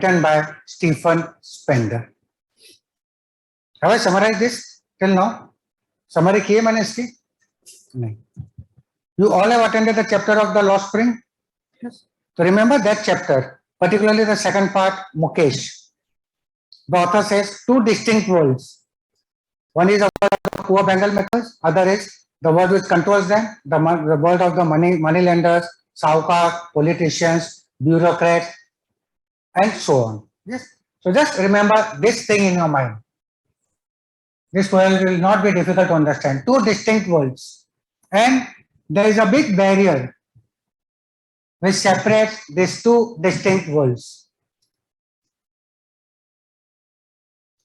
written by Stephen Spender. Have I summarized this till now? Summary किए मैंने इसकी? नहीं. You all have attended the chapter of the Lost Spring? Yes. So remember that chapter, particularly the second part, Mukesh. The author says two distinct worlds. One is the world of the poor Bengal makers, other is the world which controls them, the world of the money lenders, saukar, politicians, bureaucrats, and so on. Yes. So just remember this thing in your mind. This world will not be difficult to understand. Two distinct worlds. And there is a big barrier which separates these two distinct worlds.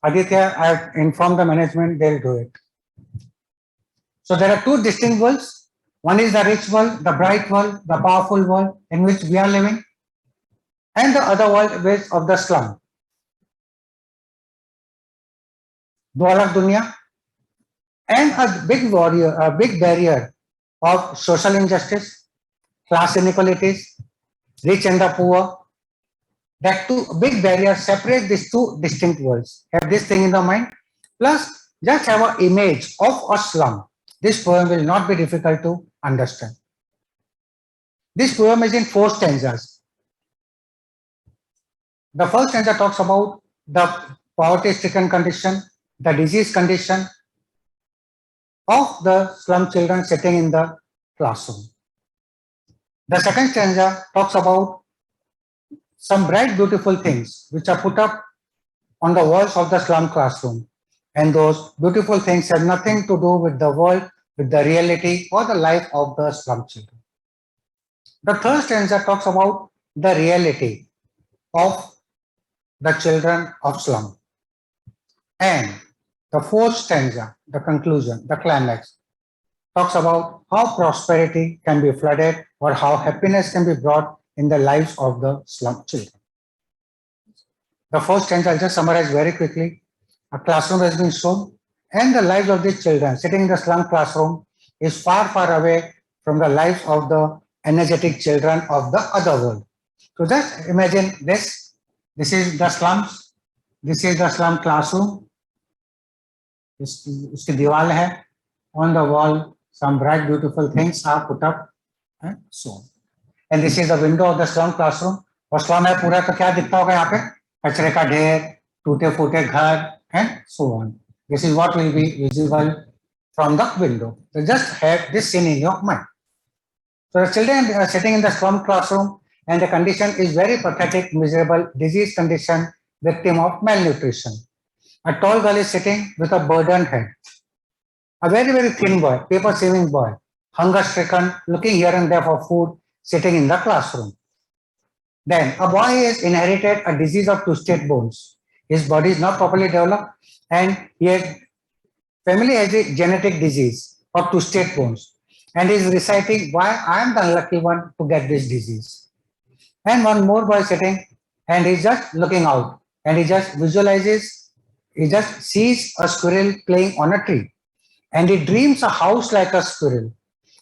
Aditya, I have informed the management, they'll do it. So there are two distinct worlds. One is the rich world, the bright world, the powerful world in which we are living, and the other world is of the slum. दो अलग दुनिया, and a big barrier of social injustice, class inequalities, rich and the poor. That two big barriers separate these two distinct worlds. Have this thing in the mind. Plus, just have an image of a slum. This poem will not be difficult to understand. This poem is in 4 stanzas. The first stanza talks about the poverty-stricken condition, the disease condition of the slum children sitting in the classroom. The second stanza talks about some bright, beautiful things which are put up on the walls of the slum classroom. And those beautiful things have nothing to do with the world, with the reality or the life of the slum children. The third stanza talks about the reality of the children of slum. And the fourth stanza, the conclusion, the climax, talks about how prosperity can be flooded or how happiness can be brought in the lives of the slum children. The first stanza I'll just summarize very quickly. A classroom has been shown, and the lives of these children sitting in the slum classroom is far, far away from the lives of the energetic children of the other world. So just imagine this. This is the slums. This is the slum classroom. इसकी दीवार है. On the wall, some bright, beautiful things are put up, and so on. And this is the window of the slum classroom. और slum है पूरा, तो क्या दिखता होगा यहाँ पे? कचरे का ढेर, टूटे फूटे घर, and so on. This is what will be visible from the window. So just have this scene in your mind. So the children are sitting in the slum classroom, and the condition is very pathetic, miserable, disease condition, victim of malnutrition. A tall girl is sitting with a burdened head. A very, very thin boy, paper-saving boy, hunger-stricken, looking here and there for food, sitting in the classroom. Then a boy has inherited a disease of twisted bones. His body is not properly developed, and family has a genetic disease of twisted bones. And he is reciting why I am the unlucky one to get this disease. And one more boy sitting, and he's just looking out, and he just visualizes, he just sees a squirrel playing on a tree. And he dreams a house like a squirrel,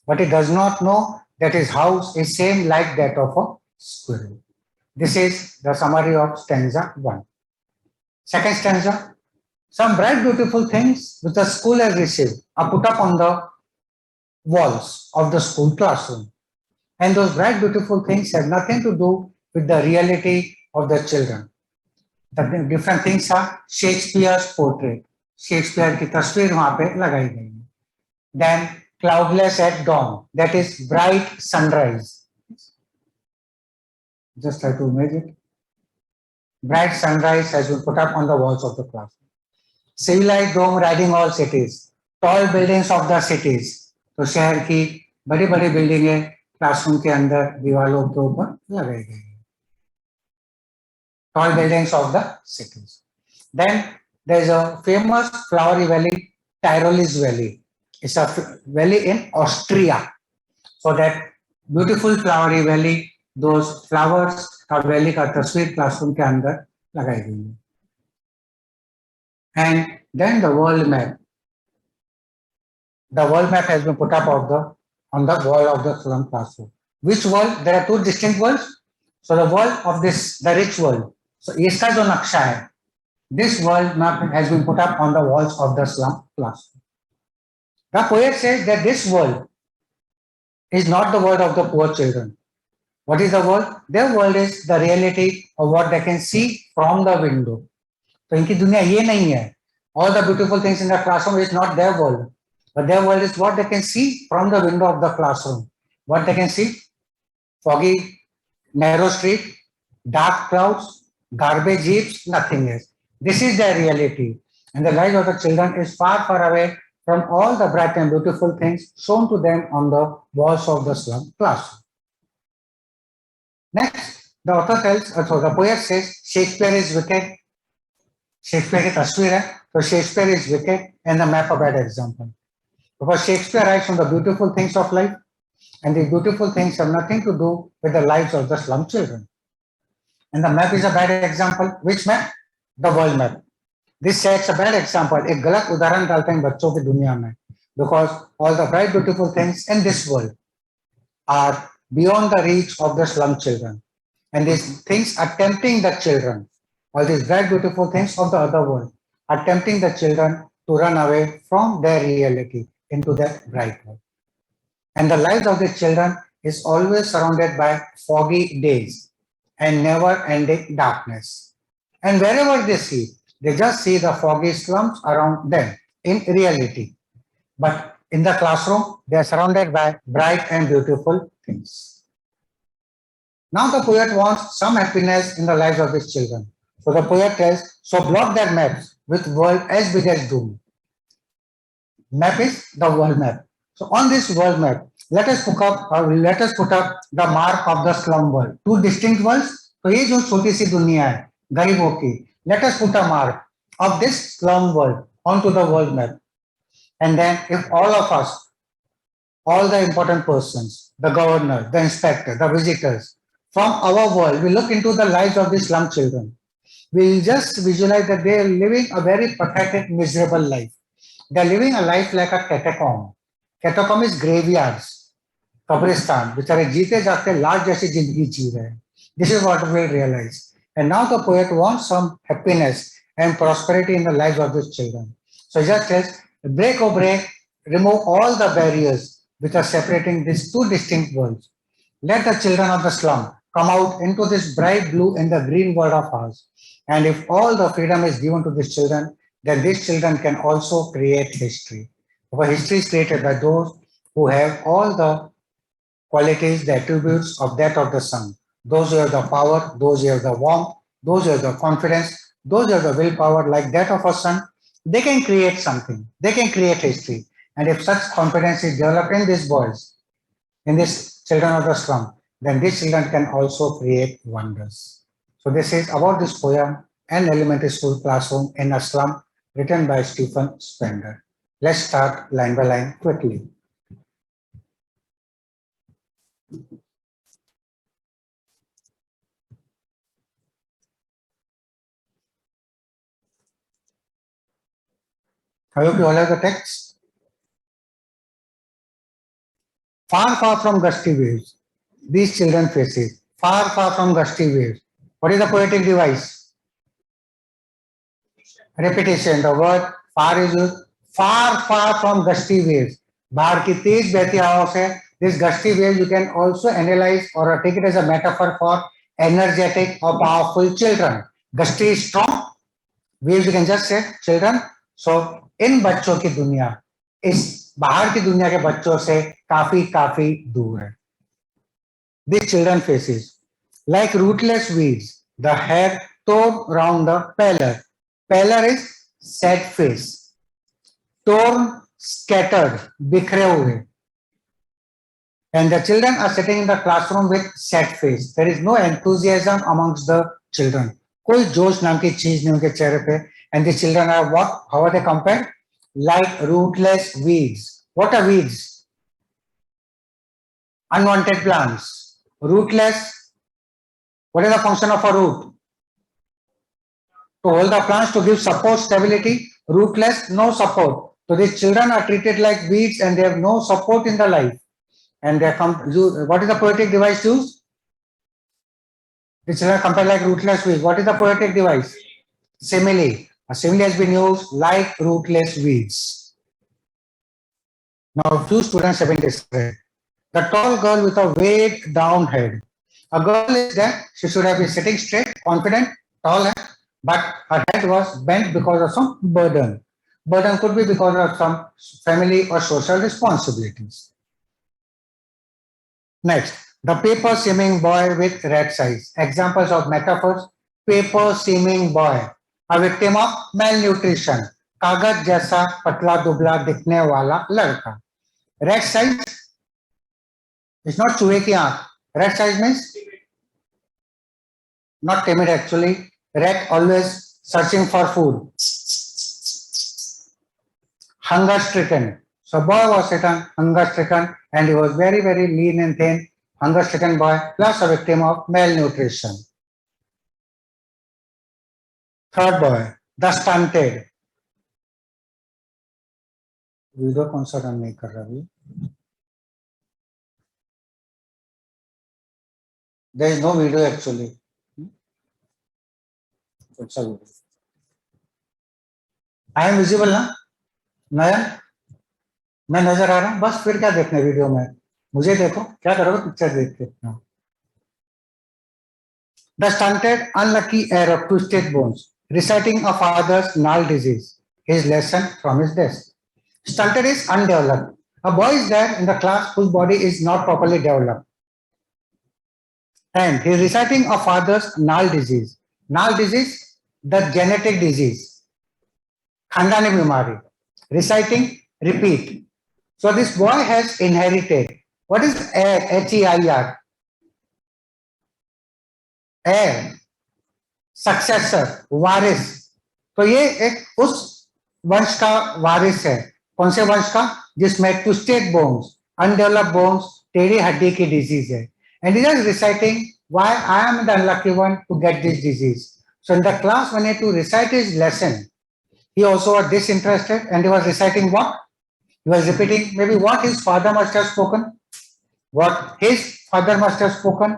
but he does not know that his house is same like that of a squirrel. This is the summary of stanza 1. Second stanza, some bright beautiful things which the school has received are put up on the walls of the school classroom. And those bright beautiful things have nothing to do with the reality of the children. The different things are Shakespeare's portrait. Shakespeare की तस्वीर वहाँ पे लगाई गई है. Then cloudless at dawn, that is bright sunrise. Just try to imagine it. Bright sunrise has been put up on the walls of the classroom. Civilized dome riding all cities, tall buildings of the cities. तो शहर की बड़ी बड़ी बिल्डिंगें classroom के अंदर दीवारों के ऊपर लगाई गई हैं. Tall buildings of the cities. Then there is a famous flowery valley, Tyrolese Valley. It's a valley in Austria. So that beautiful flowery valley, those flowers का valley का तस्वीर classroom के अंदर लगाई गई है. And then the world map. The world map has been put up on the wall of the slum classroom. Which world? There are two distinct worlds. So the world of the rich world. So इसका जो नक्शा है, this world map has been put up on the walls of the slum classroom. The poet says that this world is not the world of the poor children. What is the world? Their world is the reality of what they can see from the window. तो इनकी दुनिया ये नहीं है. All the beautiful things in the classroom is not their world, but their world is what they can see from the window of the classroom. What they can see? Foggy, narrow street, dark crowds, garbage heaps, nothing else. This is their reality. And the life of the children is far, far away from all the bright and beautiful things shown to them on the walls of the slum classroom. Next, the author tells, so the poet says, Shakespeare is wicked. Shakespeare की तस्वीर है, so Shakespeare is wicked and the map a bad example. Because Shakespeare writes on the beautiful things of life, and the beautiful things have nothing to do with the lives of the slum children. And the map is a bad example. Which map? The world map. This sets a bad example. एक गलत उदाहरण डालते हैं बच्चों की दुनिया में. Because all the bright beautiful things in this world are beyond the reach of the slum children. And these things are tempting the children. All these bright beautiful things of the other world are tempting the children to run away from their reality into that bright world. And the lives of the children is always surrounded by foggy days and never-ending darkness. And wherever they see, they just see the foggy slums around them in reality. But in the classroom, they are surrounded by bright and beautiful things. Now the poet wants some happiness in the lives of his children. So the poet tells, so block their maps with world as big as doom. Map is the world map. So on this world map, let us put up the mark of the slum world. Two distinct worlds. तो ये जो छोटी सी दुनिया है गरीबों की, let us put a mark of this slum world onto the world map. And then if all of us, all the important persons, the governor, the inspector, the visitors, from our world, we look into the lives of these slum children, we'll just visualize that they are living a very pathetic, miserable life. They're living a life like a catacomb. Catacomb is graveyards, kabristan, बेचारे जीते जाते लाश जैसी जिंदगी जी रहे हैं. This is what we'll realize. And now the poet wants some happiness and prosperity in the lives of these children. So he just says, break, remove all the barriers which are separating these two distinct worlds. Let the children of the slum come out into this bright blue and the green world of ours. And if all the freedom is given to these children, then these children can also create history. Because history is created by those who have all the qualities, the attributes of that of the sun. Those who have the power, those who have the warmth, those who have the confidence, those who have the willpower like that of a sun, they can create something. They can create history. And if such confidence is developed in these boys, in these children of the slum, then these children can also create wonders. So this is about this poem, An Elementary School Classroom in a Slum, written by Stephen Spender. Let's start line by line quickly. I hope you all have the text. Far, far from gusty waves, these children faces. Far, far from gusty waves. What is the poetic device? Repetition. The word far is used. Far, far from gusty waves. बाहर की तेज बहती हवाओं से, this gusty wave you can also analyze or take it as a metaphor for energetic or powerful children. Gusty is strong. Waves you can just say children. So इन बच्चों की दुनिया इस बाहर की दुनिया के बच्चों से काफी काफी दूर है. These children faces like rootless weeds, the hair torn round the pallor. Pallor is sad face. Torn, scattered, बिखरे हुए. And the children are sitting in the classroom with sad face. There is no enthusiasm amongst the children. कोई जोश नाम की चीज नहीं उनके चेहरे पे. And the children are what? How are they compared? Like rootless weeds. What are weeds? Unwanted plants. Rootless. What is the function of a root? To hold the plants, to give support, stability. Rootless, no support. So these children are treated like weeds and they have no support in the life. And they come. What is the poetic device used? The children compare like rootless weeds. What is the poetic device? Simile. A simile has been used like rootless weeds. Now, few students have been described. The tall girl with a weighed down head. A girl is there, she should have been sitting straight, confident, tall, but her head was bent because of some burden. Burden could be because of some family or social responsibilities. Next, the paper seaming boy with red size. Examples of metaphors. Paper seaming boy, a victim of malnutrition. कागज जैसा पतला दुबला दिखने वाला लड़का. Red size is not चूहे की आंख. Red size means not timid actually. Rat always searching for food. Hunger stricken. So boy was hunger stricken, and he was very, very lean and thin. Hunger stricken boy plus a victim of malnutrition. Third boy, the stunted. Video कौन सा run नहीं कर रहा अभी? There is no video actually. अच्छा video. I am visible ना? नयन, मैं नजर आ रहा हूँ. बस फिर क्या देखने वीडियो में? मुझे देखो, क्या करोगे पिक्चर देख के? The stunted, unlucky heir of twisted bones, reciting a father's gnarled disease, his lesson from his desk. Stunted is undeveloped. A boy is there in the class whose body is not properly developed. And he is reciting a father's gnarled disease. Gnarled disease, the genetic disease. Khandani bimari. Reciting, repeat. So this boy has inherited. What is heir? H-E-I-R. Heir, successor, वारिस. तो ये एक उस वंश का वारिस है. कौन से वंश का? जिसमें ट्विस्टेड बोन्स, अनडेवलप्ड बोन्स, टेढ़ी हड्डी की डिजीज है. And he is reciting why I am the unlucky one to get this disease. So in the class when he to recite his lesson, he also was disinterested and he was reciting what? He was repeating maybe what his father must have spoken. What his father must have spoken.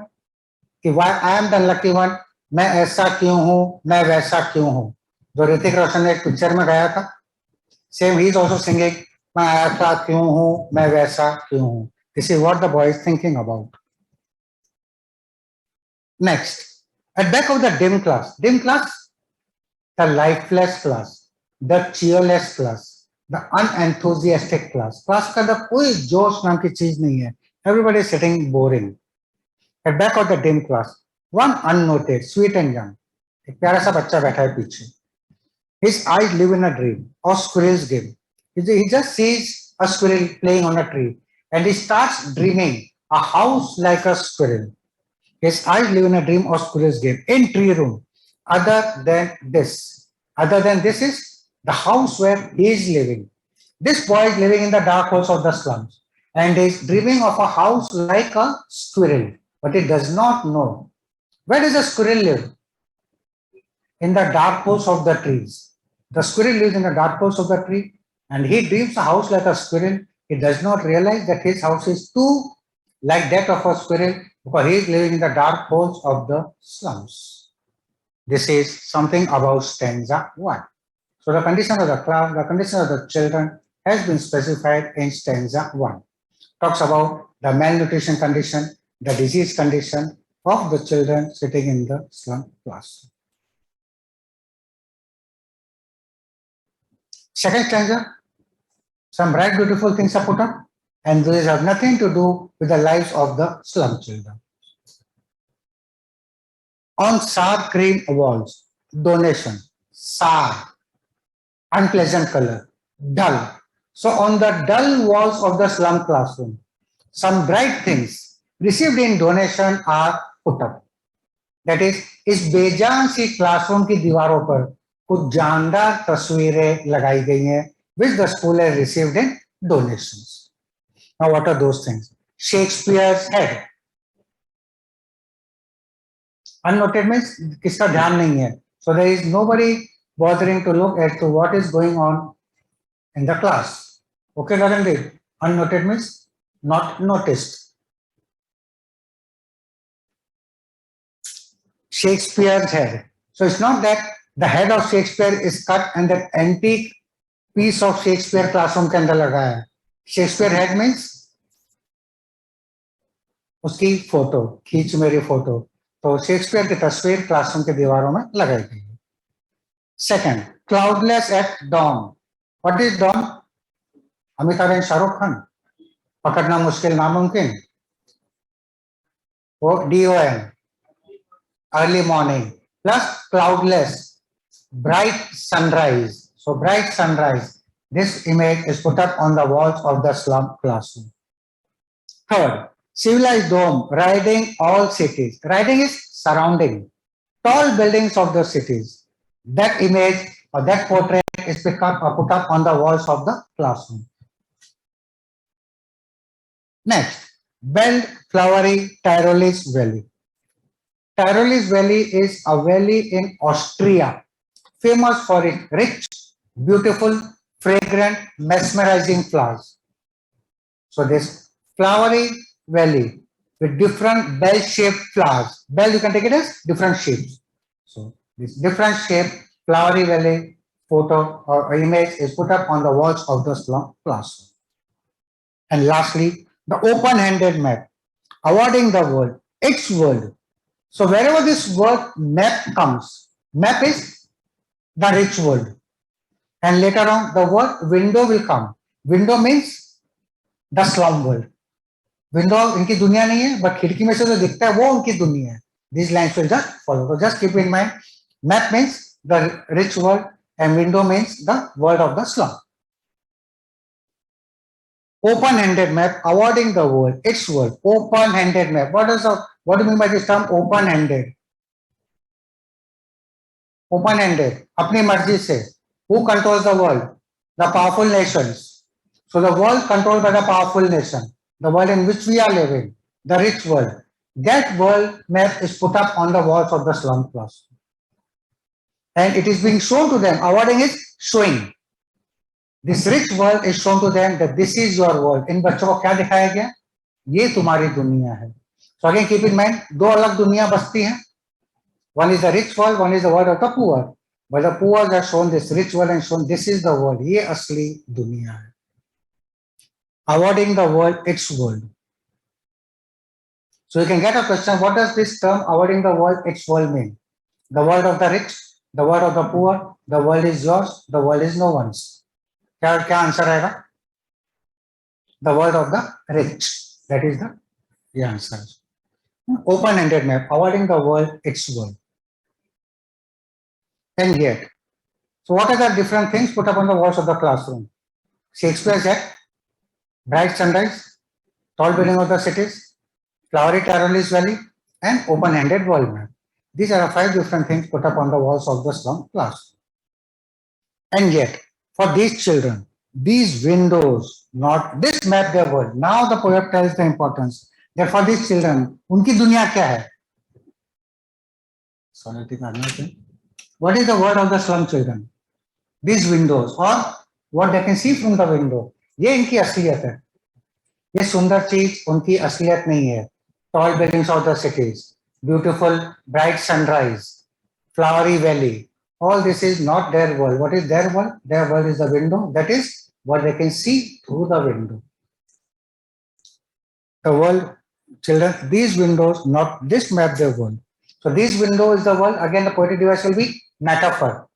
कि why I am the lucky one, मैं ऐसा क्यों हूं, मैं वैसा क्यों हूं. जो ऋतिक रोशन ने एक पिक्चर में गाया था, same he is also singing, मैं ऐसा क्यों हूं, मैं वैसा क्यों हूं. This is what the boy is thinking about. Next, at back of the dim class, the lifeless class, the cheerless class, the unenthusiastic class. Class का अंदर कोई जोश नाम की चीज नहीं है. Everybody is sitting boring. At back of the dim class, one unnoted, sweet and young, एक प्यारा सा बच्चा बैठा है पीछे. His eyes live in a dream or squirrel's game. He just sees a squirrel playing on a tree and he starts dreaming a house like a squirrel. His eyes live in a dream or squirrel's game in tree room. Other than this is the house where he is living. This boy is living in the dark holes of the slums and is dreaming of a house like a squirrel. But he does not know. Where does a squirrel live? In the dark holes of the trees. The squirrel lives in the dark holes of the tree and he dreams a house like a squirrel. He does not realize that his house is too like that of a squirrel because he is living in the dark holes of the slums. This is something about stanza 1. So the condition of the class, the condition of the children has been specified in stanza 1. Talks about the malnutrition condition, the disease condition of the children sitting in the slum class. Second stanza, some bright beautiful things are put up and these have nothing to do with the lives of the slum children. On sour cream walls, donation, sour, unpleasant color, dull. So on the dull walls of the slum classroom, some bright things received in donation are put up. That is, इस बेजान सी classroom की दीवारों पर कुछ जानदार तस्वीरें लगाई गई हैं which the school has received in donations. Now what are those things? Shakespeare's head. Unnoted means किसका ध्यान नहीं है. So there is nobody bothering to look as to what is going on in the class. Okay, Gagandeep? Unnoted means not noticed. Shakespeare's head. So it's not that the head of Shakespeare is cut and that antique piece of Shakespeare classroom के अंदर लगा है. Shakespeare head means उसकी photo, खींच मेरी photo. तो Shakespeare की तस्वीर क्लासरूम के दीवारों में लगाई गई है. Second, cloudless at dawn. What is dawn? Amitabh Bachchan, Shahrukh Khan, पकड़ना मुश्किल नामुमकिन, वो DON, early morning, plus cloudless, bright sunrise. So bright sunrise. This image is put up on the walls of the slum classroom. Third, civilized dome riding all cities. Riding is surrounding tall buildings of the cities. That image or that portrait is put up on the walls of the classroom. Next, Belt Flowery Tyrolese Valley. Tyrolese Valley is a valley in Austria, famous for its rich, beautiful, fragrant, mesmerizing flowers. So this flowery valley with different bell-shaped flowers. Bell, you can take it as different shapes. So this different shaped flowery valley photo or image is put up on the walls of the slum classroom. And lastly, the open-handed map, awarding the world, its world. So wherever this word map comes, map is the rich world. And later on, the word window will come. Window means the slum world. Window इनकी दुनिया नहीं है, but खिड़की में से जो दिखता है वो उनकी दुनिया है. These lines will just follow. So just keep in mind, map means the rich world and window means the world of the slum. Open-handed map, awarding the world, its world. Open-handed map. What do you mean by this term open-handed? Open-handed, अपनी मर्जी से. Who controls the world? The powerful nations. So the world controlled by the powerful nation, the world in which we are living, the rich world. That world map is put up on the walls of the slum classroom. And it is being shown to them. Awarding is showing. This rich world is shown to them that this is your world. इन बच्चों को क्या दिखाया गया? ये तुम्हारी दुनिया है. So again keep in mind, दो अलग दुनिया बसती हैं. One is the rich world, one is the world of the poor. But the poor are shown this rich world and shown this is the world. ये असली दुनिया है. Awarding the world its world. So you can get a question, what does this term awarding the world its world mean? The world of the rich, the world of the poor, the world is yours, the world is no one's. क्या answer आएगा? The world of the rich. That is the answer. Open-ended map, awarding the world its world. And yet, so what are the different things put up on the walls of the classroom? Shakespeare's head, bright sunrise, tall building of the cities, flowery Tyrolese Valley, and open-ended world map. These are 5 different things put up on the walls of the slum classroom. And yet, for these children, these windows, not this map their world. Now the poet tells the importance that for these children, उनकी दुनिया क्या है? What is the word of the slum children? These windows or what they can see from the window. ये इनकी असलियत है. ये सुंदर चीज उनकी असलियत नहीं है. Tall buildings of the cities, beautiful bright sunrise, flowery valley. All this is not their world. What is their world? Their world is the window. That is what they can see through the window. The world, children, these windows, not this map their world. So this window is the world. Again, the poetic device will be metaphor.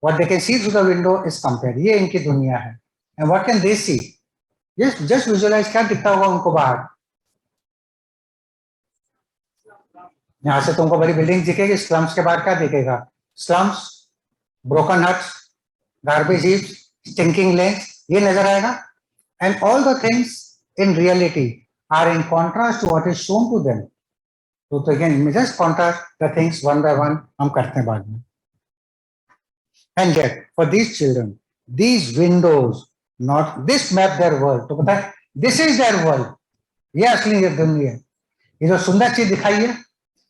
What they can see through the window is compared. ये इनकी दुनिया है. And what can they see? Just visualize क्या दिखता होगा उनको बाहर. यहाँ से तुमको बड़ी बिल्डिंग दिखेगी, स्लम्स के बाहर क्या दिखेगा? Slums, broken huts, garbage heaps, stinking lens, ये नजर आएगा. And all the things in reality are in contrast to what is shown to them. So again, just contrast the things one by one. हम करते हैं बाद में. And yet, for these children, these windows, not this map their world. तो पता है, this is their world. ये असली दुनिया है. ये जो सुंदर चीज दिखाई है,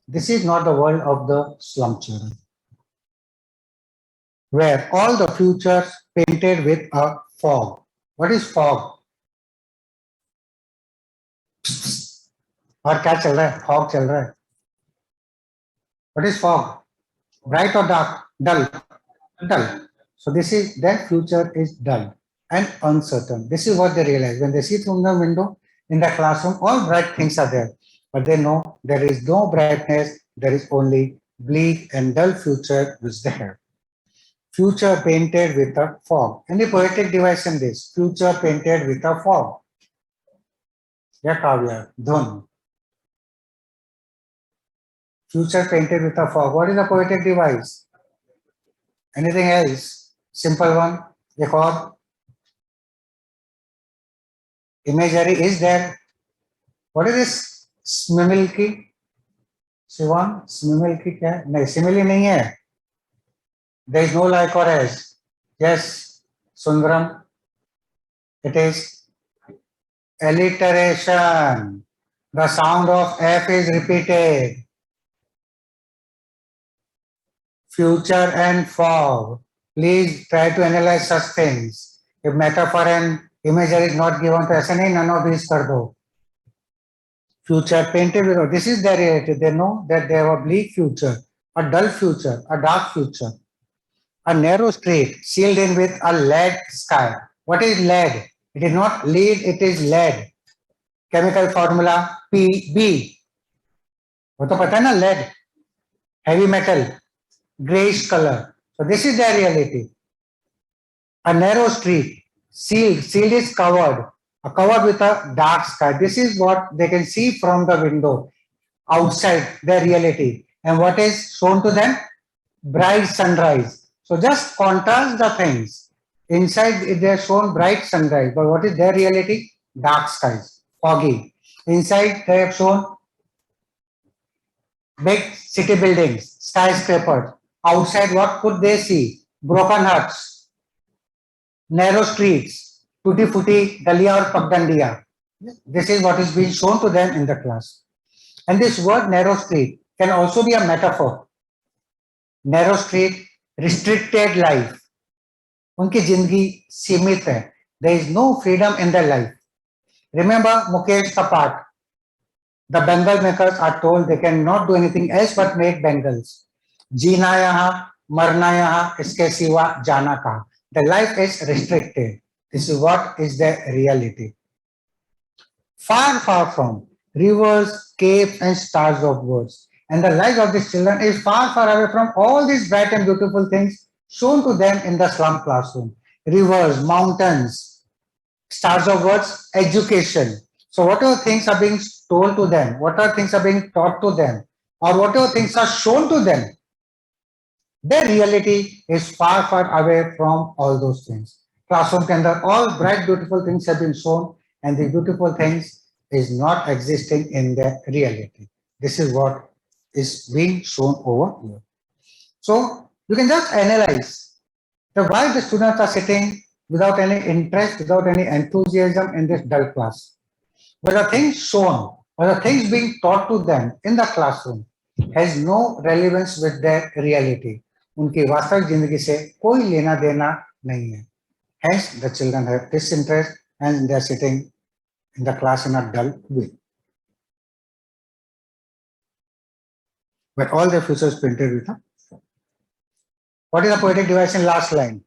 this is not the world of the slum children, where all the futures painted with a fog. What is fog? और क्या चल रहा है? Fog चल रहा है. What is fog? Bright or dark? Dull. Dull. So this is their future is dull and uncertain. This is what they realize when they see through the window in the classroom. All bright things are there, but they know there is no brightness. There is only bleak and dull future which they have. Future painted with a fog. Any poetic device in this? Future painted with a fog. Yeah, Kavya, Dhun. Future painted with a fog. What is a poetic device? Anything else? Simple one. एक और imagery is there. What is this? Smimilky? Shivan? Smimilky क्या है? नहीं, simile नहीं है. There is no like or as. Yes, Sundaram. It is alliteration. The sound of F is repeated. Future and fog. Please try to analyze such things. If metaphor and imagery is not given, तो ऐसे नहीं none of these कर दो. Future painted with, this is their reality. They know that they have a bleak future, a dull future, a dark future, a narrow street sealed in with a lead sky. What is lead? It is not lead, it is lead. Chemical formula Pb. वो तो पता है ना, lead, heavy metal, grayish color. So this is their reality. A narrow street, sealed is covered, covered with a dark sky. This is what they can see from the window outside their reality. And what is shown to them? Bright sunrise. So just contrast the things. Inside they are shown bright sunrise, but what is their reality? Dark skies, foggy. Inside they have shown big city buildings, skyscrapers. Outside what could they see? Broken huts, narrow streets, tutti futti galia or pagdandiya. This is what is being shown to them in the class. And this word narrow street can also be a metaphor. Narrow street, restricted life. उनकी जिंदगी सीमित है. There is no freedom in their life. Remember Mukesh ka part. The bangle makers are told they cannot do anything else but make bangles. जीना यहाँ, मरना यहाँ, इसके सिवा जाना कहाँ. The life is restricted. This is what is the reality. Far, far from rivers, caves, and stars of words. And the life of these children is far, far away from all these bright and beautiful things shown to them in the slum classroom. Rivers, mountains, stars of words, education. So whatever things are being told to them, whatever things are being taught to them, or whatever things are shown to them, their reality is far, far away from all those things. Classroom के अंदर all bright, beautiful things have been shown, and the beautiful things is not existing in their reality. This is what is being shown over here. So you can just analyze the why the students are sitting without any interest, without any enthusiasm in this dull class. But the things shown or the things being taught to them in the classroom has no relevance with their reality. उनकी वास्तविक जिंदगी से कोई लेना देना नहीं है. Hence, the children have disinterest and they are sitting in the class in a dull way. But all their future is painted with a. What is the poetic device in last line?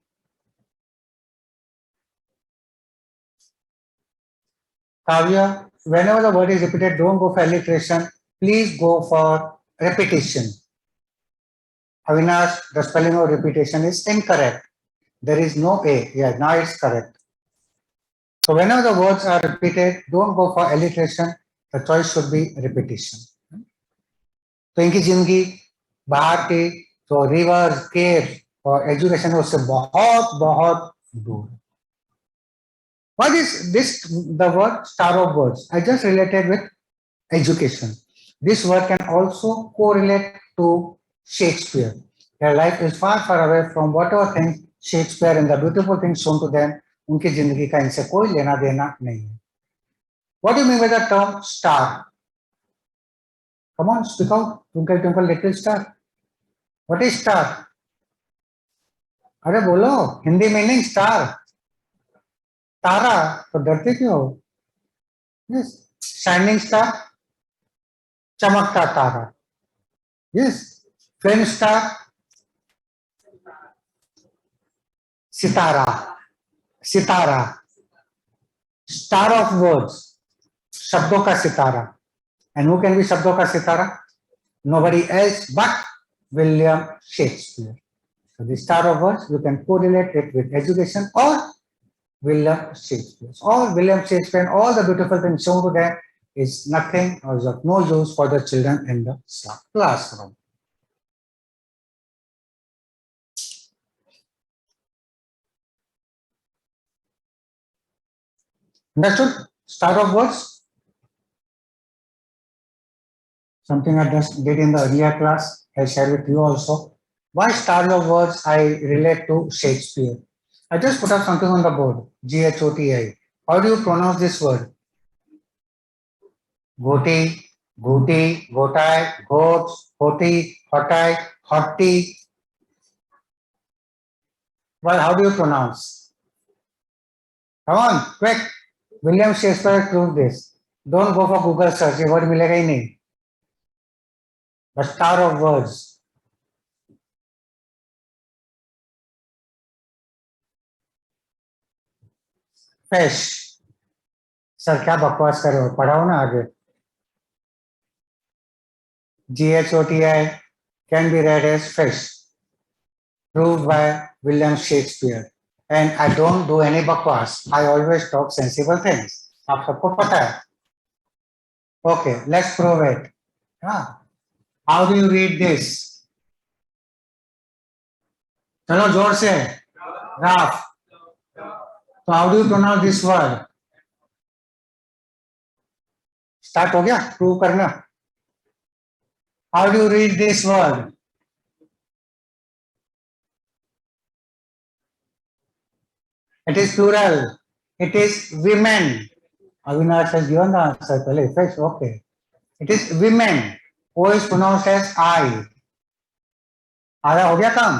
Kavya, whenever the word is repeated, don't go for alliteration. Please go for repetition. Avinash, the spelling of repetition is incorrect. There is no A. Yeah, now it's correct. So whenever the words are repeated, don't go for alliteration. The choice should be repetition. तो इनकी जिंदगी बाहर के तो reverse, caves और education उससे बहुत बहुत दूर. What is this? The word star of words. I just related with education. This word can also correlate to Shakespeare. Their life is far, far away from whatever things Shakespeare and the beautiful things shown to them. उनकी जिंदगी का इनसे कोई लेना देना नहीं है. What do you mean by the term star? Come on, speak out. Twinkle, twinkle, little star. What is star? अरे बोलो, हिंदी मीनिंग स्टार. तारा तो डरते क्यों हो? Yes, shining star, चमकता तारा. Yes, film star, Sitara, Sitara, star of words, शब्दों का सितारा. And who can be शब्दों का सितारा? Nobody else but William Shakespeare. So the star of words, you can correlate it with education or William Shakespeare. All William Shakespeare and all the beautiful things shown to them is nothing or is of no use for the children in the classroom. Understood? Star of words. Something I just did in the earlier class. I share with you also. Why star of words I relate to Shakespeare? I just put up something on the board. Ghoti. How do you pronounce this word? Ghoti, Ghoti, Ghotai, Ghots, Hoti, Hotai, Hotti. Well, how do you pronounce? Come on, quick. William Shakespeare proved this. Don't go for Google search. ये word मिलेगा ही नहीं. The star of words. Fish. Sir क्या बकवास कर रहे हो? पढ़ाओ ना आगे. Ghoti can be read as fish. Proved by William Shakespeare. And I don't do any bakwas. I always talk sensible things. आप सबको पता है. Okay, let's prove it. How do you read this? चलो जोर से. Raf. So how do you pronounce this word? Start हो गया? Prove करना. How do you read this word? It is plural. It is women. Avinash has given the answer. Fish, okay. It is women. O is pronounced as I. आधा हो गया काम.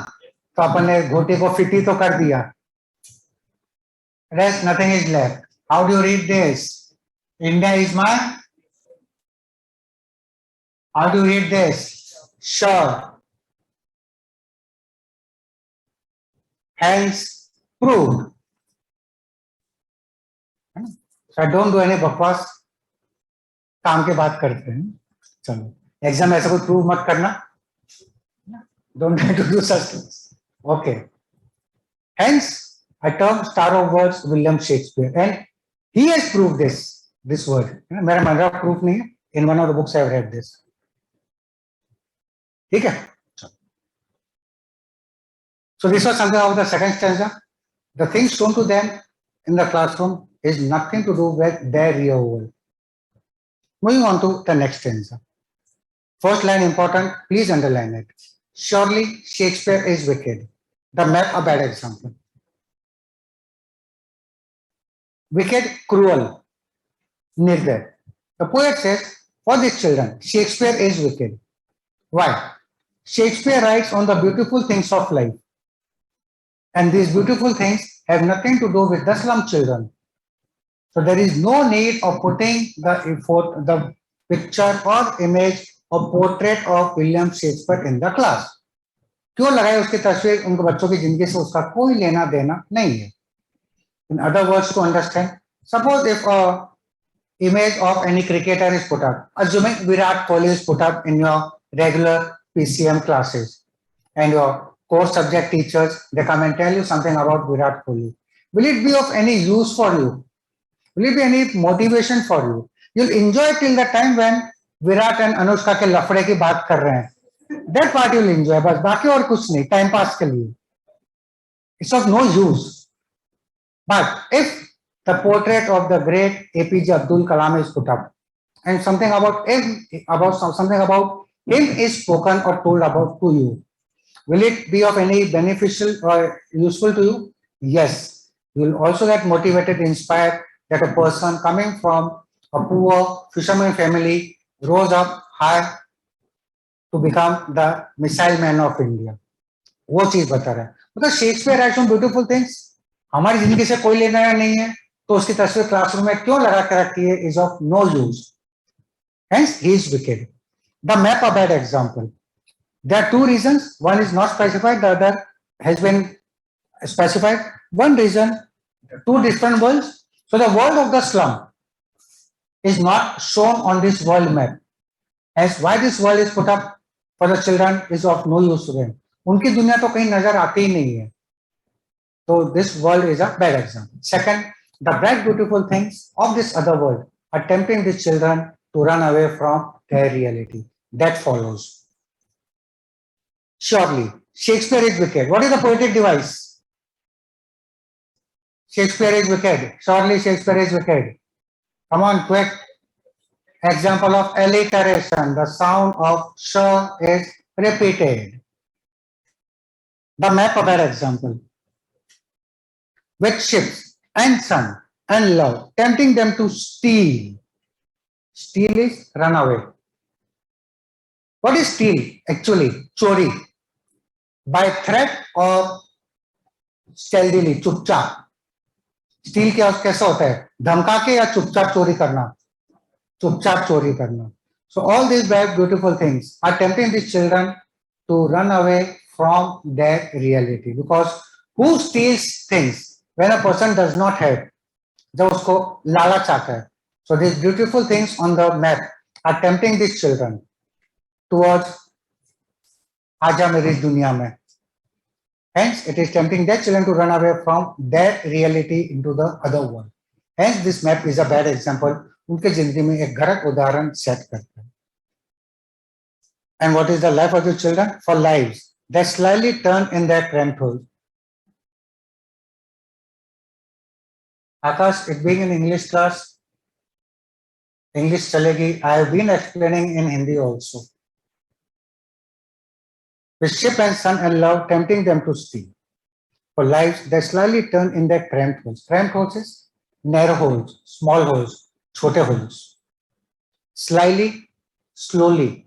तो अपन ने घोटी को फिटी तो कर दिया. Rest, nothing is left. How do you read this? India is my. How do you read this? Sure. Hence, proved. So I don't do any बकवास. काम के बात करते हैं. चलो. एग्जाम में ऐसा कोई प्रूव मत करना. Don't try to do such things. Okay. Hence, I term star of words William Shakespeare, and he has proved this word. मेरा मन रहा proof नहीं है. In one of the books I have read this. ठीक है. So this was something about the second stanza. The things shown to them in the classroom is nothing to do with their real world. Moving on to the next stanza. First line important, please underline it. Surely Shakespeare is wicked. The map a bad example. Wicked, cruel, Nirday. The poet says, for these children, Shakespeare is wicked. Why? Shakespeare writes on the beautiful things of life. And these beautiful things have nothing to do with the slum children. So there is no need of putting the picture or image or portrait of William Shakespeare in the class. क्यों लगाए उसकी तस्वीर? उनके बच्चों की जिंदगी से उसका कोई लेना देना नहीं है. In other words, to understand, suppose if a image of any cricketer is put up, assuming Virat Kohli is put up in your regular PCM classes, and your core subject teachers, they come and tell you something about Virat Kohli. Will it be of any use for you? Will it be any motivation for you? You'll enjoy till the time when Virat and Anushka के लफड़े की बात कर रहे हैं. That part you'll enjoy, बस बाकी और कुछ नहीं, time pass के लिए. It's of no use. But if the portrait of the great APJ Abdul Kalam is put up, and something about him is spoken or told about to you, will it be of any beneficial or useful to you? Yes. You will also get motivated, inspired that a person coming from a poor fisherman family rose up high to become the missile man of India. वो चीज बता रहा है. मतलब Shakespeare rights on beautiful things, हमारी जिंदगी से कोई लेना नहीं है, तो उसकी तस्वीर क्लासरूम में क्यों लगा कर रखी है? Is of no use. Hence, he is wicked. The map a bad example. There are two reasons. One is not specified, the other has been specified. One reason, two different worlds. So the world of the slum is not shown on this world map. As why this world is put up for the children is of no use to them. उनकी दुनिया तो कहीं नजर आती ही नहीं है. So this world is a bad example. Second, the bright beautiful things of this other world are tempting the children to run away from their reality. That follows. Surely, Shakespeare is wicked. What is the poetic device? Shakespeare is wicked. Surely Shakespeare is wicked. Come on, quick. Example of alliteration. The sound of sh is repeated. The map of that example. With ships and sun and love, tempting them to steal. Steal is run away. What is steal actually? Chori. By threat or stealthily, चुपचाप. Steel क्या कैसा होता है? धमका के या चुपचाप चोरी करना? चुपचाप चोरी करना. So all these very beautiful things are tempting the children to run away from their reality. Because who steals things when a person does not have? जब उसको लालच आता है. So these beautiful things on the map are tempting these children towards आजा मेरी दुनिया में. Hence, it is tempting their children to run away from their reality into the other world. Hence, this map is a bad example. उनके जिंदगी में एक गलत उदाहरण सेट करता है. And what is the life of the children? For lives that slightly turn in their cramped holes. Akash, it being an English class, English chalegi. I have been explaining in Hindi also. With ship and sun and love tempting them to steal. For lives that slightly turn in their cramped holes. Cramped holes is narrow holes, small holes, छोटे holes. Slyly, slowly,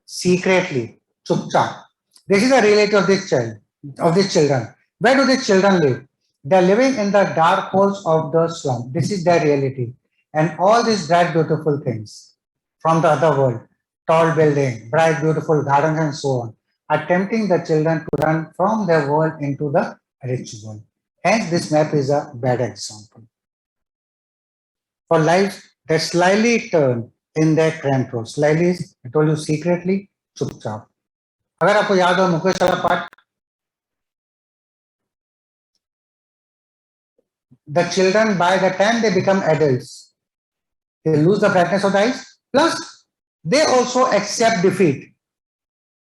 secretly, चुपचाप. This is the reality of this child, of these children. Where do these children live? They are living in the dark holes of the slum. This is their reality. And all these bright, beautiful things from the other world, tall building, bright, beautiful gardens and so on, are tempting the children to run from their world into the rich world. Hence, this map is a bad example. For lives that slyly turn in their cramped holes. Slyly is, I told you, secretly, चुपचाप. अगर आपको याद हो मुकेश वाला part, the children by the time they become adults, they lose the brightness of the eyes. Plus, they also accept defeat.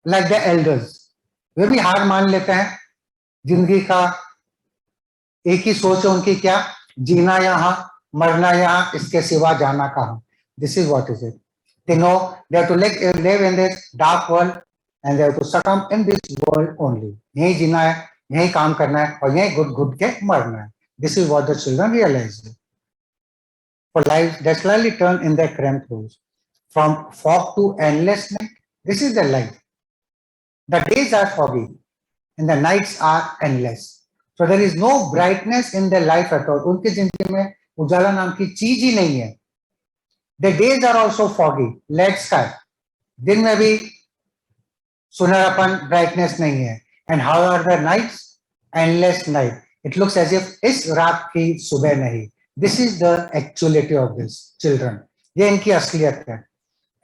Like the elders, वे भी हार मान लेते हैं. जिंदगी का एक ही सोच है उनकी, क्या? जीना यहाँ, मरना यहाँ, इसके सिवा जाना कहाँ. This is what is it. They know they have to live in this dark world and they have to succumb in this world only. यही जीना है, यही काम करना है और यही घुट के मरना है. This is what the children realize. For lives that slightly turn in their cramped holes, from fog to endless night. This is their life. The days are foggy and the nights are endless. So there is no brightness in their life at all. उनकी जिंदगी में उजाला नाम की चीज ही नहीं है. The days are also foggy, lead sky. दिन में भी सुनहरापन, brightness नहीं है. And how are the nights? Endless night. It looks as if इस रात की सुबह नहीं. This is the actuality of this children. ये इनकी असलियत है.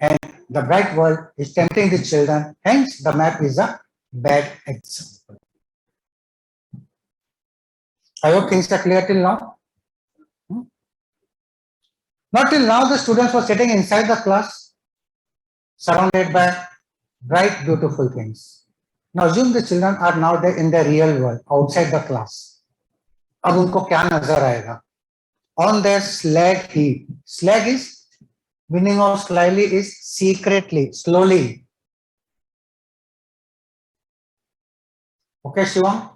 And the bright world is tempting the children. Hence, the map is a bad example. I hope things are clear till now. Not till now, the students were sitting inside the class, surrounded by bright, beautiful things. Now, assume the children are now there in the real world, outside the class. अब उनको क्या नजर आएगा? On their slag heap. Slag is, meaning of slyly is secretly, slowly. Okay, Shivam?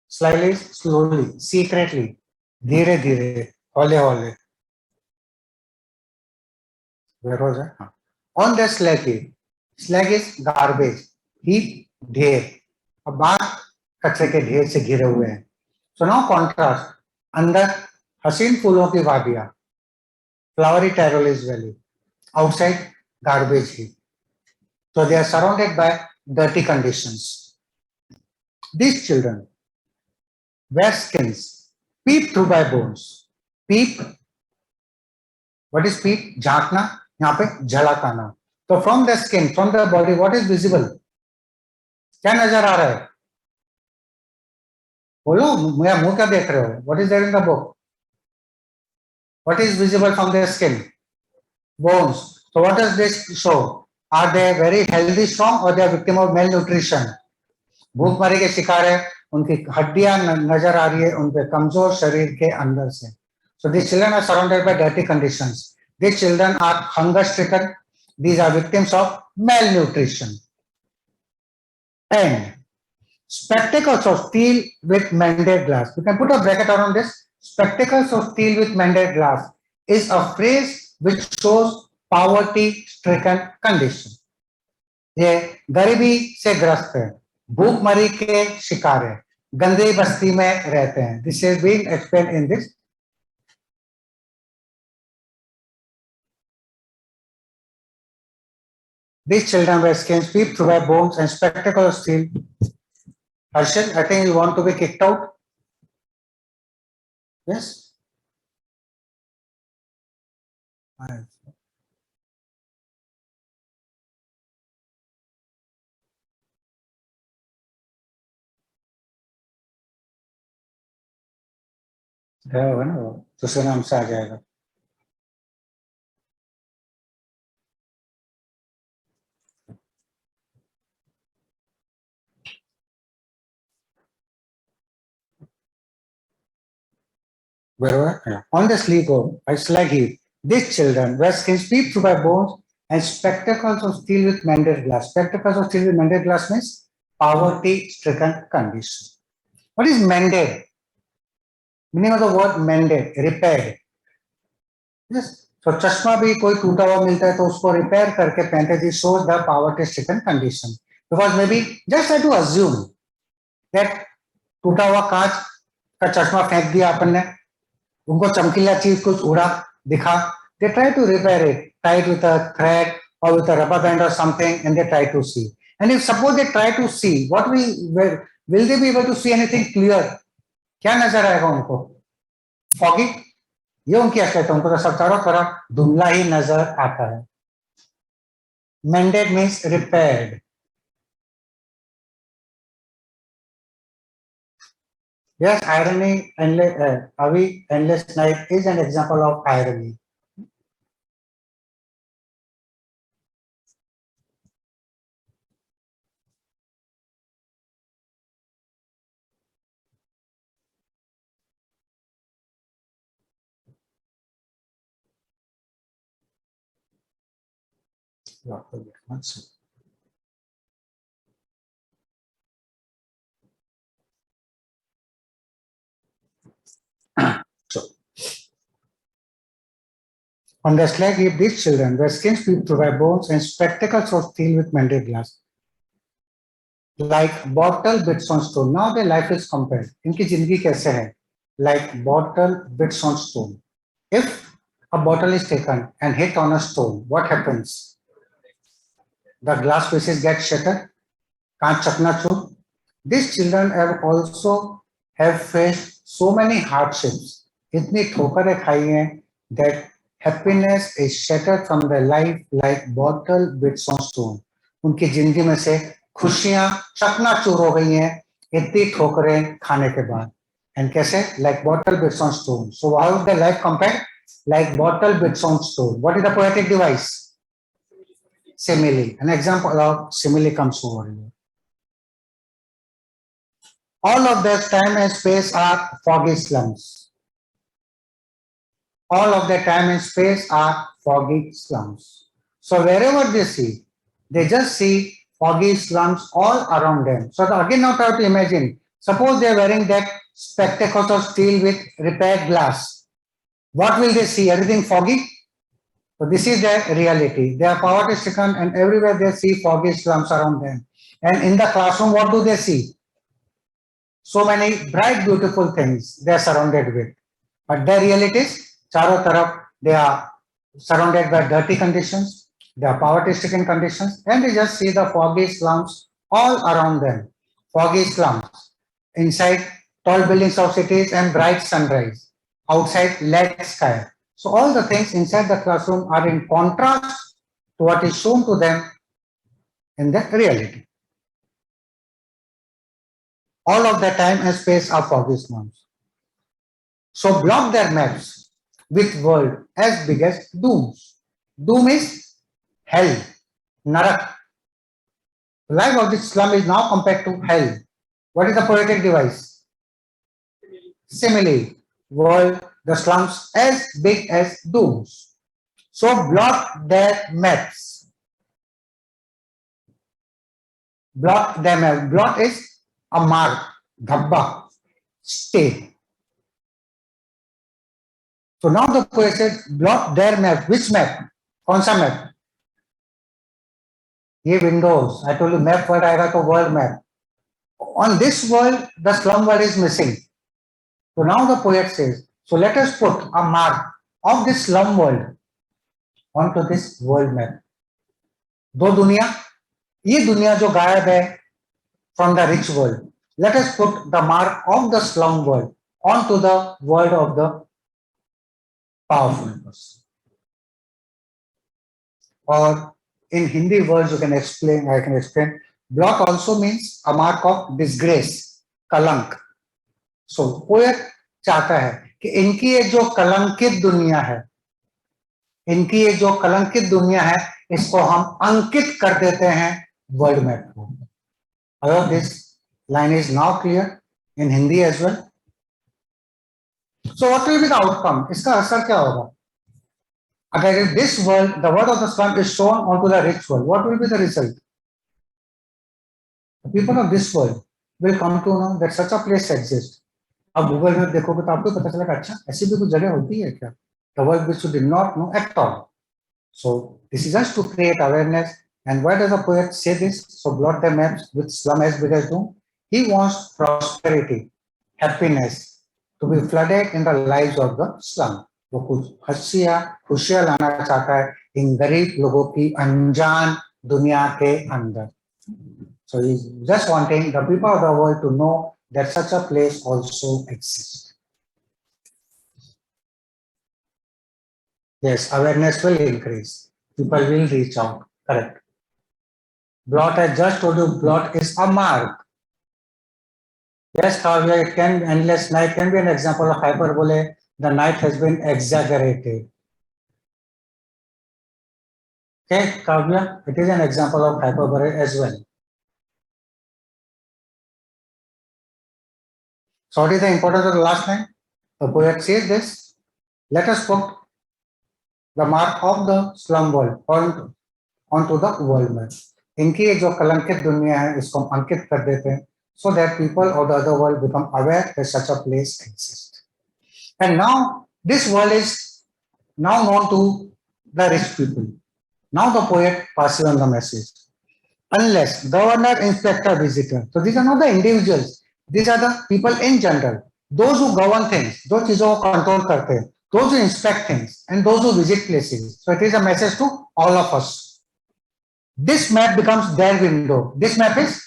Slyly is slowly, secretly, धीरे धीरे, हौले हौले. Where was I? On the slag heap. Slag is garbage. Heap, ढेर. अब बाहर कचरे के ढेर से घिरे हुए हैं. So now contrast. अंदर हसीन फूलों की वादियां, flowery Tyrolese valley. Outside, garbage heap. So they are surrounded by dirty conditions. These children wear skins, peep through by bones. Peep, what is peep? झांकना, यहाँ पे झलकाना. So from the skin, from the body, what is visible? क्या नजर आ रहा है? बोलो, मेरा मुंह क्या देख रहे हो? What is there in the book? What is visible from their skin? Bones. So what does this show? Are they very healthy, strong, or they are victim of malnutrition? भूखमरी के शिकार है, उनकी हड्डियां नजर आ रही है उनके कमजोर शरीर के अंदर से. So these children are surrounded by dirty conditions. These children are hunger stricken. These are victims of malnutrition. And spectacles of steel with mended glass. You can put a bracket around this. Spectacles of steel with mended glass is a phrase which shows poverty stricken condition. ये गरीबी से ग्रस्त है, भूखमरी के शिकार है, गंदी बस्ती में रहते हैं. This is being explained in this. These children wear skins, peep through by bones, and spectacles of steel. Harshit, I think you want to be kicked out. Yes. गया होगा ना वो, दूसरे नाम से आ जाएगा. On the sleep I slag heap. These children wear skins peep through by bones and spectacles of steel with mended glass. Spectacles of steel with mended glass means poverty-stricken condition. What is mended? Meaning of the word mended, repaired. Yes. So चश्मा भी कोई टूटा हुआ मिलता है तो उसको repair करके पहनते हैं. This shows the poverty-stricken condition. Because maybe just try to assume that टूटा हुआ कांच का चश्मा फेंक दिया अपन ने, उनको चमकीला चीज कुछ उड़ा दिखा, they try to repair it, tie it with a thread or with a rubber band or something, and they try to see. And if suppose they try to see, what will they be able to see anything clear? क्या नजर आएगा उनको? Foggy? ये उनकी असलियत है, उनको तो सब चारों तरफ धुंधला ही नजर आता है. Mended means repaired. Yes, irony, Avi, endless night is an example of irony. So, on the slag heap, these children wear skins peeped through by bones and spectacles of steel with mended glass, like bottle bits on stone. Now their life is compared. इनकी जिंदगी कैसे है? Like bottle bits on stone. If a bottle is taken and hit on a stone, what happens? The glass pieces get shattered. कांच चकनाचूर. These children have also have faced so many hardships. इतनी ठोकरें खाई हैं that happiness is shattered from their life like bottle bits on stone. उनकी जिंदगी में से खुशियां चकनाचूर हो गई हैं इतनी ठोकरें खाने के बाद. And कैसे? Like bottle bits on stone. So how is their life compared? Like bottle bits on stone. What is the poetic device? Simile. An example of simile comes over here. All of their time and space are foggy slums. All of their time and space are foggy slums. So wherever they see, they just see foggy slums all around them. So again, now try to imagine, suppose they are wearing that spectacles of steel with repaired glass. What will they see? Everything foggy? So this is their reality. They are poverty stricken and everywhere they see foggy slums around them. And in the classroom, what do they see? So many bright, beautiful things they are surrounded with. But their reality is, चारों तरफ they are surrounded by dirty conditions, they are poverty stricken conditions, and they just see the foggy slums all around them. Foggy slums, inside tall buildings of cities and bright sunrise, outside lead sky. So all the things inside the classroom are in contrast to what is shown to them in the reality. All of the time and space are foggy slums. So block their maps with world as big as dooms. Doom is hell, narak. The life of this slum is now compared to hell. What is the poetic device? Simile. World, the slums as big as dooms. So blot their maps. Blot their map. Blot is a mark, dhabba, stain. So now the poet said, blot their map. Which map? कौन सा map? ये windows. I told you map word आएगा तो world map. On this world, the slum world is missing. So now the poet says, so let us put a mark of this slum world onto this world map. दो दुनिया, ये दुनिया जो गायब है from the rich world. Let us put the mark of the slum world onto the world of the powerful person. Or in Hindi words, you can explain, I can explain. Blot also means a mark of disgrace, kalank. So poet चाहता है कि इनकी ये जो कलंकित दुनिया है, इनकी ये जो कलंकित दुनिया है, इसको हम अंकित कर देते हैं वर्ल्ड मैप को. However, this line is now clear in Hindi as well. So what will be the outcome? इसका असर क्या होगा? अगर if this world, the world of the slum is shown onto the rich world, what will be the result? The people of this world will come to know that such a place exists. अब Google में देखोगे तो आपको पता चलेगा अच्छा ऐसी भी कुछ जगह होती है क्या? The world which you did not know at all. So this is just to create awareness. And why does the poet say this? So blot the maps with slum as big as doom. He wants prosperity, happiness to be flooded in the lives of the slum. वो कुछ हंसियां खुशियां लाना चाहता है इन गरीब लोगों की अनजान दुनिया के अंदर. So he's just wanting the people of the world to know that such a place also exists. Yes, awareness will increase. People will reach out. Correct. Blot, I just told you, blot is a mark. Yes, Kavya, it can endless night can be an example of hyperbole. The night has been exaggerated. Okay, Kavya, it is an example of hyperbole as well. So what is the importance of the last line? The poet says this, let us put the mark of the slum world onto the world map. इनकी ये जो कलंकित दुनिया है इसको हम अंकित कर देते हैं so that people of the other world become aware that such a place exists. And now this world is now known to the rich people. Now the poet passes on the message. Unless governor, inspector, visitor. So these are not the individuals. These are the people in general. Those who govern things, those चीजों को control करते हैं, those who inspect things, and those who visit places. So it is a message to all of us. This map becomes their window. This map is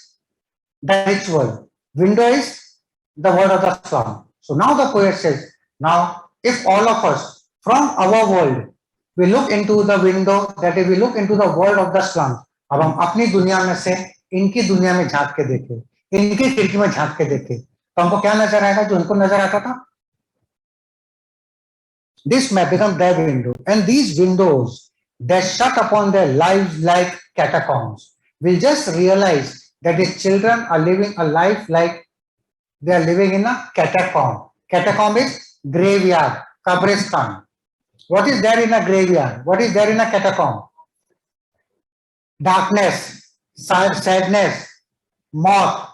the rich world. Window is the world of the slum. So now the poet says, now if all of us from our world, we look into the window, that is we look into the world of the slum. अब हम अपनी दुनिया में से इनकी दुनिया में झांक के देखें, इनकी खिड़की में झांक के देखें, तो हमको क्या नजर आएगा जो इनको नजर आता था? This map becomes their window, and these windows that shut upon their lives like catacombs will just realize that the children are living a life like they are living in a catacomb. Catacomb is graveyard, kabristan. What is there in a graveyard? What is there in a catacomb? Darkness, sadness, मौत.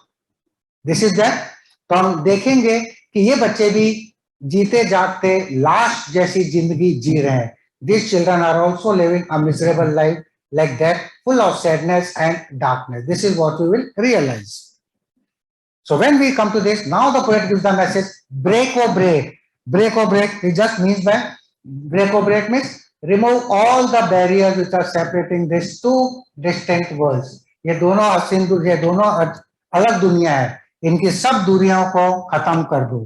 This is that. तो हम देखेंगे कि ये बच्चे भी जीते जागते लाश जैसी जिंदगी जी रहे हैं. These children are also living a miserable life like that, full of sadness and darkness. This is what we will realize. So when we come to this, now the poet gives the message, break or break. Break or break, it just means by break or break means remove all the barriers which are separating these two distinct worlds. ये दोनों असीम दूर, ये दोनों अलग दुनिया है, इनकी सब दूरियों को खत्म कर दो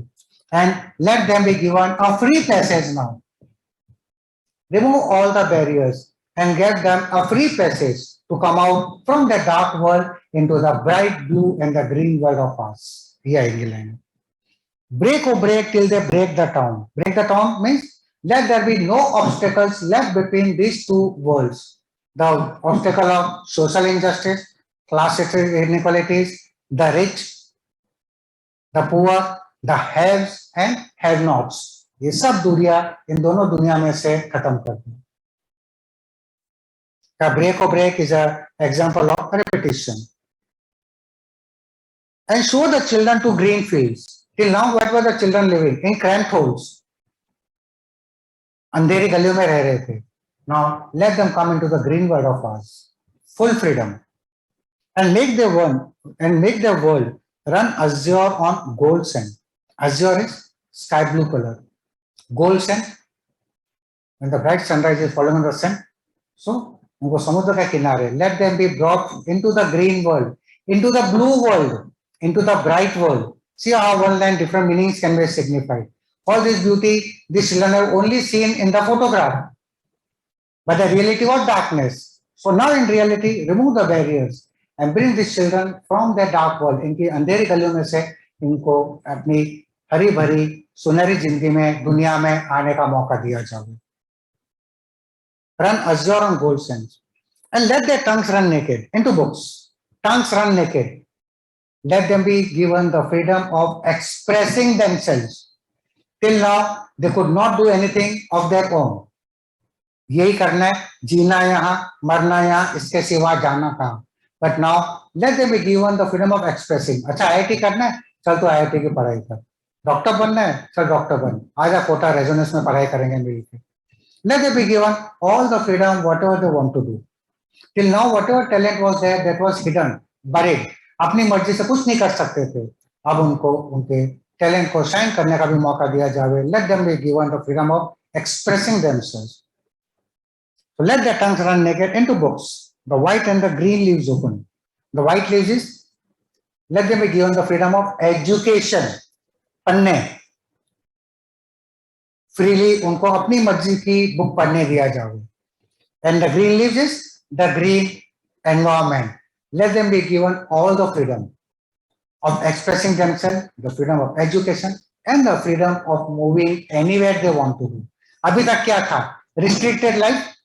and let them be given a free passage now. Remove all the barriers and get them a free passage to come out from the dark world into the bright blue and the green world of us. Here England. Break or break till they break the town. Break the town means let there be no obstacles left between these two worlds. The obstacle of social injustice, class inequalities, the rich, the poor, the haves and have-nots. ये सब दूरियां इन दोनों दुनिया में से खत्म कर दी. A break or break is an example of repetition. And show the children to green fields. Till now, what were the children living? In cramped holes. अंधेरी गलियों में रह रहे थे. Now, let them come into the green world of ours. Full freedom. And make the world run azure on gold sand. Azure is sky blue color. Gold sand, when the bright sunrise is falling on the sand, so उनको समुद्र के किनारे, let them be brought into the green world, into the blue world, into the bright world. See how one line different meanings can be signified. All this beauty, these children have only seen in the photograph, but the reality was darkness. So now in reality, remove the barriers and bring these children from the dark world. इनकी अंधेरी गलियों में से इनको अपनी हरी भरी सुनहरी जिंदगी में, दुनिया में आने का मौका दिया जाए. Run azure on gold sands and let their tongues run naked into books. Tongues run naked. Let them be given the freedom of expressing themselves. Till now, they could not do anything of their own. यही करना है, जीना यहाँ, मरना यहाँ, इसके सिवा जाना कहाँ. But now, let them be given the freedom of expressing. अच्छा IIT करना है, चल तो IIT की पढ़ाई कर. डॉक्टर बनना है, चल डॉक्टर बन. आजा कोटा रेजोनेंस में पढ़ाई करेंगे मिलकर. Let them be given all the freedom, whatever they want to do. Till now, whatever talent was there, that was hidden, buried. अपनी मर्जी से कुछ नहीं कर सकते थे. अब उनको उनके टैलेंट को शाइन करने का भी मौका दिया जाए. Let them be given the freedom of expressing themselves. So let their tongues run naked into books. The white and the green leaves open. The white leaves is, let them be given the freedom of education. पढ़ने. Freely उनको अपनी मर्जी की book पढ़ने दिया जाए. And the green leaves is the green environment. Let them be given all the freedom of expressing themselves, the freedom of education, and the freedom of moving anywhere they want to do. अभी तक क्या था? Restricted life.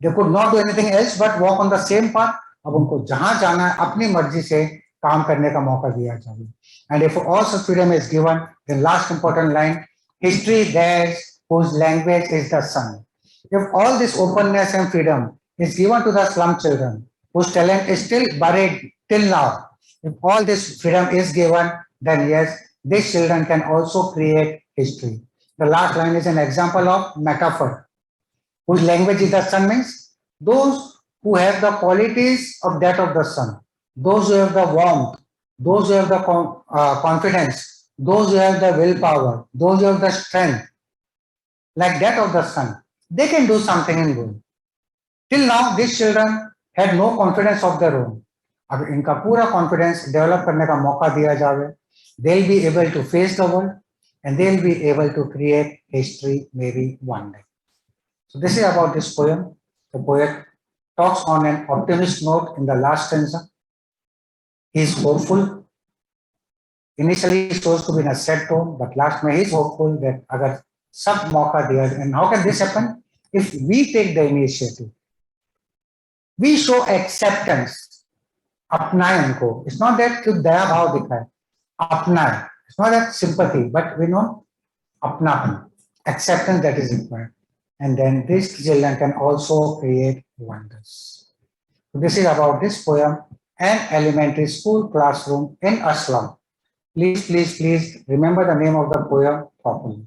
They could not do anything else but walk on the same path. अब उनको जहां जाना है अपनी मर्जी से काम करने का मौका दिया जाए. And if all such freedom is given, then last important line, history theirs whose language is the sun. If all this openness and freedom is given to the slum children whose talent is still buried till now, if all this freedom is given, then yes, these children can also create history. The last line is an example of metaphor. Whose language is the sun means those who have the qualities of that of the sun, those who have the warmth, those who have the confidence, those who have the willpower, those who have the strength, like that of the sun, they can do something in world. Till now, these children had no confidence of their own. अब इनका पूरा confidence develop करने का मौका दिया जाए, they'll be able to face the world and they'll be able to create history maybe one day. So this is about this poem. The poet talks on an optimist note in the last stanza. He is hopeful. Initially, he shows to be in a sad tone, but last में he is hopeful that अगर सब मौका दिया, and how can this happen? If we take the initiative, we show acceptance, अपनाएं उनको. It's not that कि दया भाव दिखाए, अपनाएं. It's not that sympathy, but we know अपनापन, acceptance that is required. And then these children can also create wonders. So this is about this poem, an elementary school classroom in a slum. Please, please, please remember the name of the poem properly.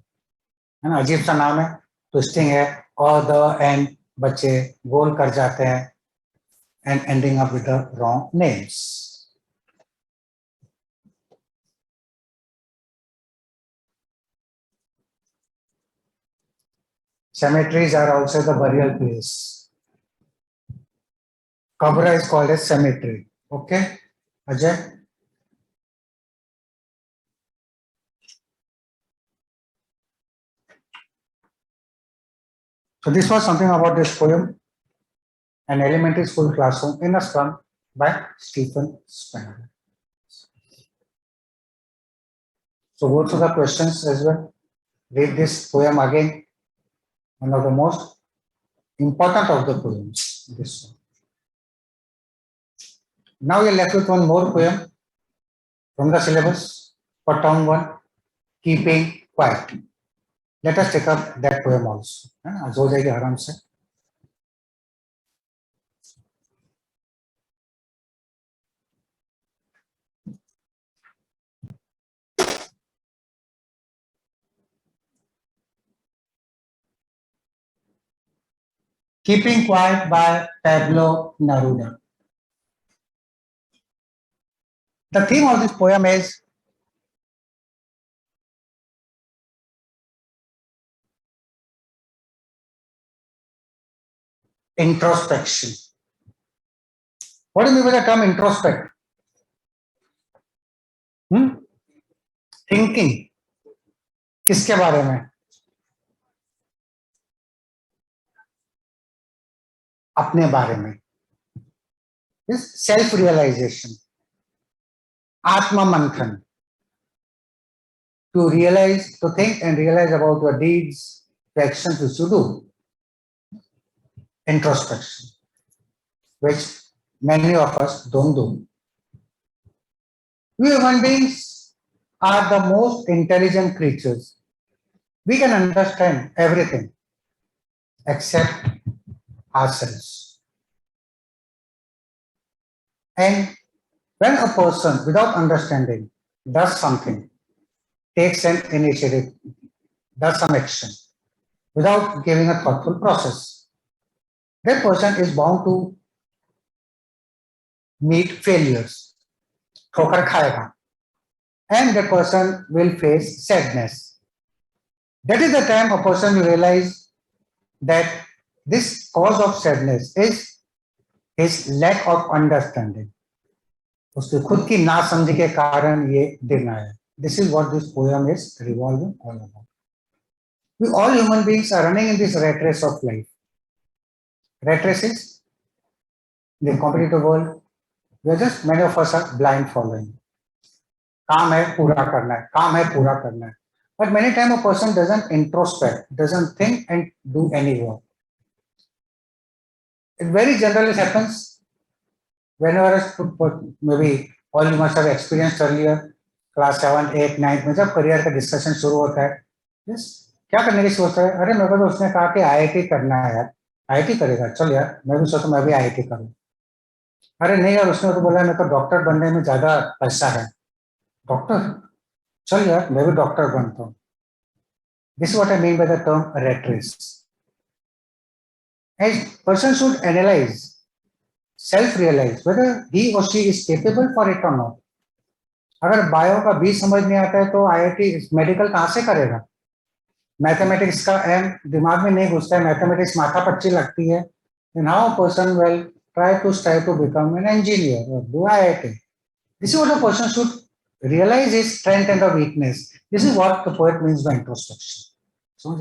है ना, अजीब सा नाम है, twisting है, और the end बच्चे गोल कर जाते हैं and ending up with the wrong names. Cemeteries are also the burial place. Kabra is called as cemetery. Okay, Ajay. So this was something about this poem, an elementary school classroom in a slum by Stephen Spender. So go through the questions as well. Read this poem again. One of the most important of the poems. This one. Now we are left with one more poem from the syllabus for term one, Keeping Quiet. Let us take up that poem also. आज हो जाएगी आराम से. Keeping Quiet by Pablo Neruda. The theme of this poem is introspection. What do you mean by the term introspect? Thinking. किसके बारे में? अपने बारे में. Self realization. Atma Manthan. To realize, to think and realize about your deeds, the actions which you do. Introspection, which many of us don't do. We human beings are the most intelligent creatures. We can understand everything except ourselves. And when a person without understanding does something, takes an initiative, does some action without giving a thoughtful process, that person is bound to meet failures, ठोकर खाएगा, and that person will face sadness. That is the time a person will realize that this cause of sadness is his lack of understanding. उसके खुद की नासमझी के कारण ये दिन आया. This is what this poem is revolving all about. We all human beings are running in this rat race of life. Rat races, the competitive world, we are just, many of us are blind following. काम है पूरा करना है, काम है पूरा करना है. But many times a person doesn't introspect, doesn't think and do any work. It very generally happens whenever, maybe all you must have experienced earlier, class 7, 8, 9 में जब करियर का डिस्कशन शुरू होता है, क्या करने की सोचता है? अरे मेरे को तो उसने कहा कि आईआईटी करना है यार, आईआईटी करेगा, चल यार मैं भी सोचता मैं भी आईआईटी करूँ. अरे नहीं यार, उसने तो बोला मेरे को डॉक्टर बनने में ज्यादा पैसा है, डॉक्टर, चल यार मैं भी डॉक्टर बनता हूँ. This is what I mean by the term rat race. A person should analyze, self-realize whether he or she is capable for it or not. अगर बायो का बी समझ नहीं आता है तो आईआईटी मेडिकल कहाँ से करेगा? मैथमेटिक्स का एम दिमाग में नहीं घुसता है, मैथमेटिक्स माथा पच्ची लगती है, then how a person will try to become an engineer or do IIT. This is what a person should realize his strength and the weakness. This is what the poet means by introspection. So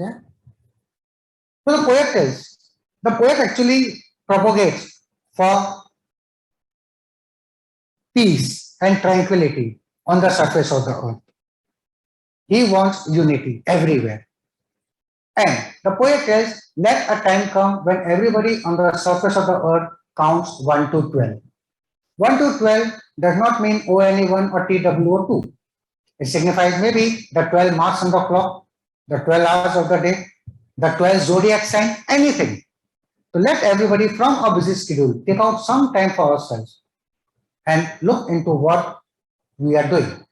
the poet actually propagates for peace and tranquility on the surface of the earth. He wants unity everywhere. And the poet tells, let a time come when everybody on the surface of the earth counts 1 to 12. 1 to 12 does not mean ONE1 or TWO2. It signifies maybe the 12 marks on the clock, the 12 hours of the day, the 12 zodiac sign, anything. To let everybody from a busy schedule take out some time for ourselves and look into what we are doing.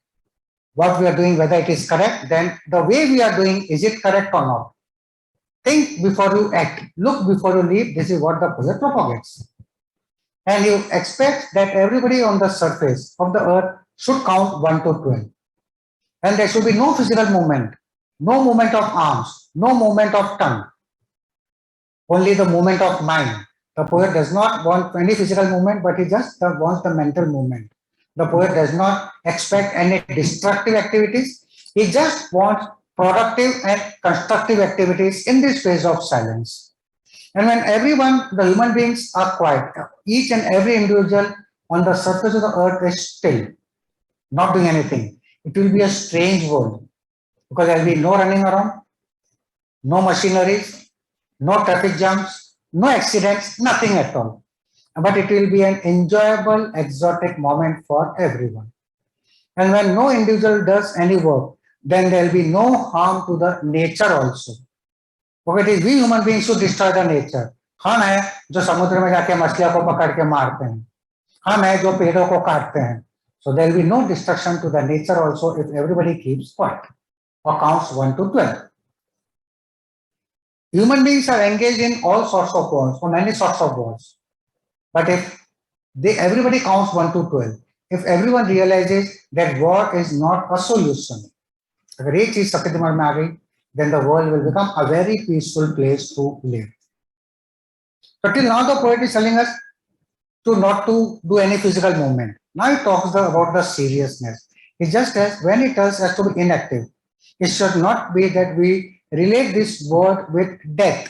What we are doing, whether it is correct, then the way we are doing, is it correct or not? Think before you act, look before you leave. This is what the poet propagates. And you expect that everybody on the surface of the earth should count 1 to 12. And there should be no physical movement, no movement of arms, no movement of tongue, only the movement of mind. The poet does not want any physical movement, but he just wants the mental movement. The poet does not expect any destructive activities. He just wants productive and constructive activities in this phase of silence. And when everyone, the human beings are quiet, each and every individual on the surface of the earth is still, not doing anything. It will be a strange world because there will be no running around, no machineries, no traffic jams, no accidents, nothing at all. But it will be an enjoyable, exotic moment for everyone. And when no individual does any work, then there will be no harm to the nature also. Because it is we human beings who destroy the nature. हम है जो समुद्र में जाके मछलियों को पकड़ के मारते हैं, हम है जो पेड़ों को काटते हैं. So there will be no destruction to the nature also if everybody keeps quiet or counts 1 to 12. Human beings are engaged in all sorts of wars, or many sorts of wars. But if everybody counts 1 to 12, if everyone realizes that war is not a solution, अगर ये चीज सबके दिमाग में आ गई, then the world will become a very peaceful place to live. But till now the poet is telling us to not to do any physical movement. Now he talks about the seriousness. It just as when he tells us to be inactive, it should not be that we relate this word with death.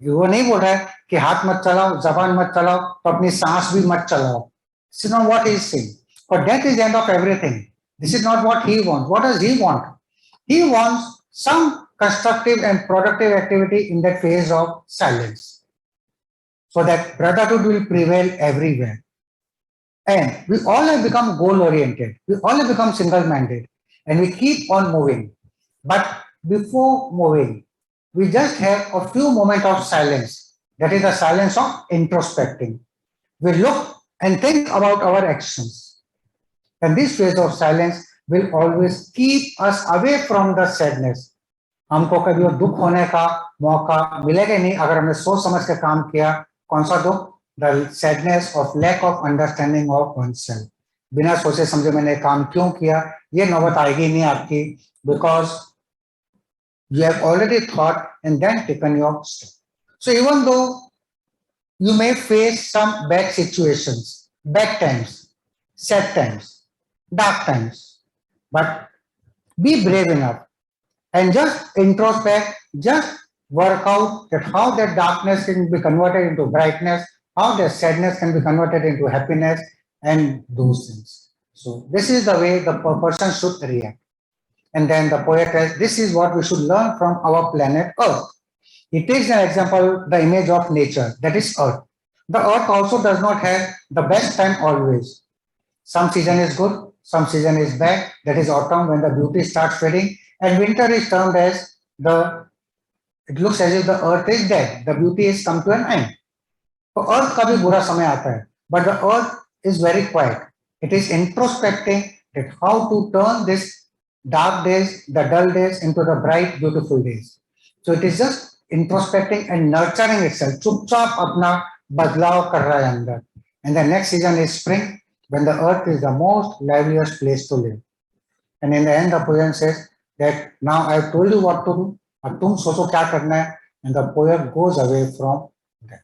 वो नहीं बोल रहा है कि हाथ मत चलाओ, जबान मत चलाओ, तो अपनी सांस भी मत चलाओ. This is not what he is saying. For death is the end of everything. This is not what he wants. What does he want? He wants some constructive and productive activity in that phase of silence, so that brotherhood will prevail everywhere. And we all have become goal-oriented. We all have become single-minded. And we keep on moving. But before moving, we just have a few moments of silence. That is the silence of introspecting. We look and think about our actions. And this phase of silence will always keep us away from the sadness. हमको कभी वो दुख होने का मौका मिलेगा नहीं अगर हमने सोच समझ के काम किया. कौन सा दुख? The sadness of lack of understanding of oneself. बिना सोचे समझे मैंने काम क्यों किया, ये नौबत आएगी नहीं आपकी, because you have already thought and then taken your step. So even though you may face some bad situations, bad times, sad times, dark times, but be brave enough and just introspect, just work out that how that darkness can be converted into brightness, how the sadness can be converted into happiness, and those things. So this is the way the person should react. And then the poet says, this is what we should learn from our planet Earth. He takes an example, the image of nature, that is Earth. The Earth also does not have the best time always. Some season is good, some season is bad, that is autumn when the beauty starts fading, and winter is termed as it looks as if the earth is dead, the beauty is come to an end. तो अर्थ का भी बुरा समय आता है, but the earth is very quiet. It is introspecting that how to turn this dark days, the dull days into the bright, beautiful days. So it is just introspecting and nurturing itself. चुपचाप अपना बदलाव कर रहा है अंदर. And the next season is spring, when the earth is the most liveliest place to live. And in the end, the poem says that now I have told you what to do. अब तुम सोचो क्या करना है. And the poem goes away from that.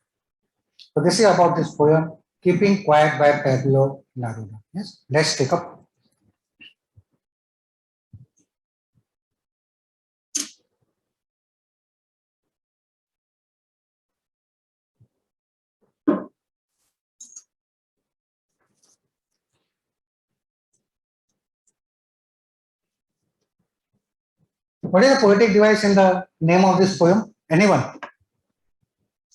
So this is about this poem, Keeping Quiet by Pablo Neruda. Yes, let's take up. What is the poetic device in the name of this poem? Anyone?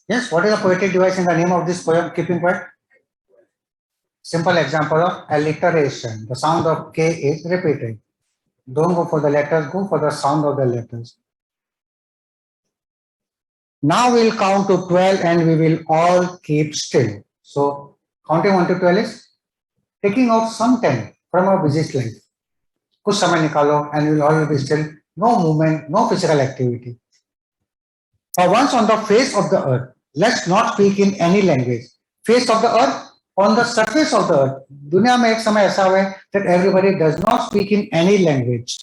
Yes, what is the poetic device in the name of this poem, Keeping Quiet? Simple example of alliteration. The sound of K is repeated. Don't go for the letters, go for the sound of the letters. Now we'll count to 12 and we will all keep still. So counting 1 to 12 is taking out some time from our busy life. कुछ समय निकालो and we'll all be still. No movement, no physical activity. For once on the face of the earth, let's not speak in any language. Face of the earth, on the surface of the earth. दुनिया में एक समय ऐसा हुआ है that everybody does not speak in any language.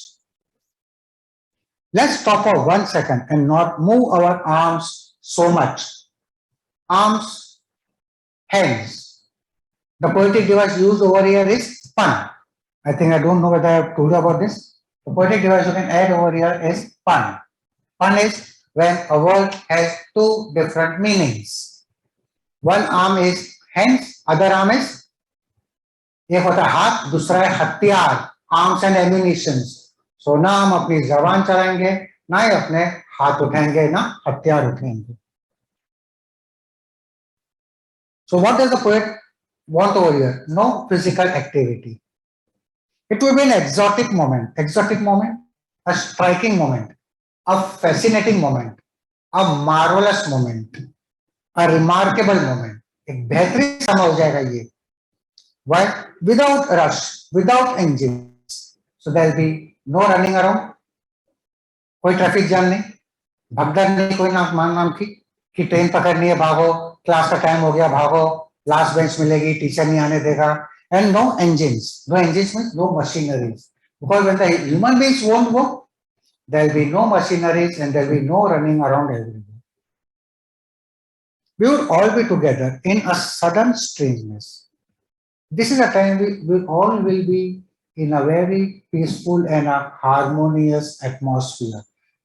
Let's stop for 1 second and not move our arms so much. arms, hands. The poetic device used over here is pun. I think I don't know whether I have told you about this. The poetic device you can add over here is pun. Pun is when a word has two different meanings. One arm is hands, other arm is, एक होता है हाथ, दूसरा है हथियार, arms and ammunitions. सो ना हम अपनी जबान चलाएंगे, ना ही अपने हाथ उठाएंगे, ना हथियार उठाएंगे. So what does the poet want over here? No physical activity. It will be an exotic moment, a striking moment, a fascinating moment, a marvelous moment, a remarkable moment. एक बेहतरीन समय हो जाएगा ये. Why? Without rush, without engines. So there will be no running around. कोई traffic jam नहीं, भगदड़ नहीं कोई नाम की कि ट्रेन पकड़नी है भागो, क्लास का टाइम हो गया भागो, लास्ट बेंच मिलेगी, टीचर नहीं आने देगा. And no engines. No engines means no machineries. Because when the human beings won't work, there will be no machineries and there will be no running around everywhere. We would all be together in a sudden strangeness. This is a time we all will be in a very peaceful and a harmonious atmosphere.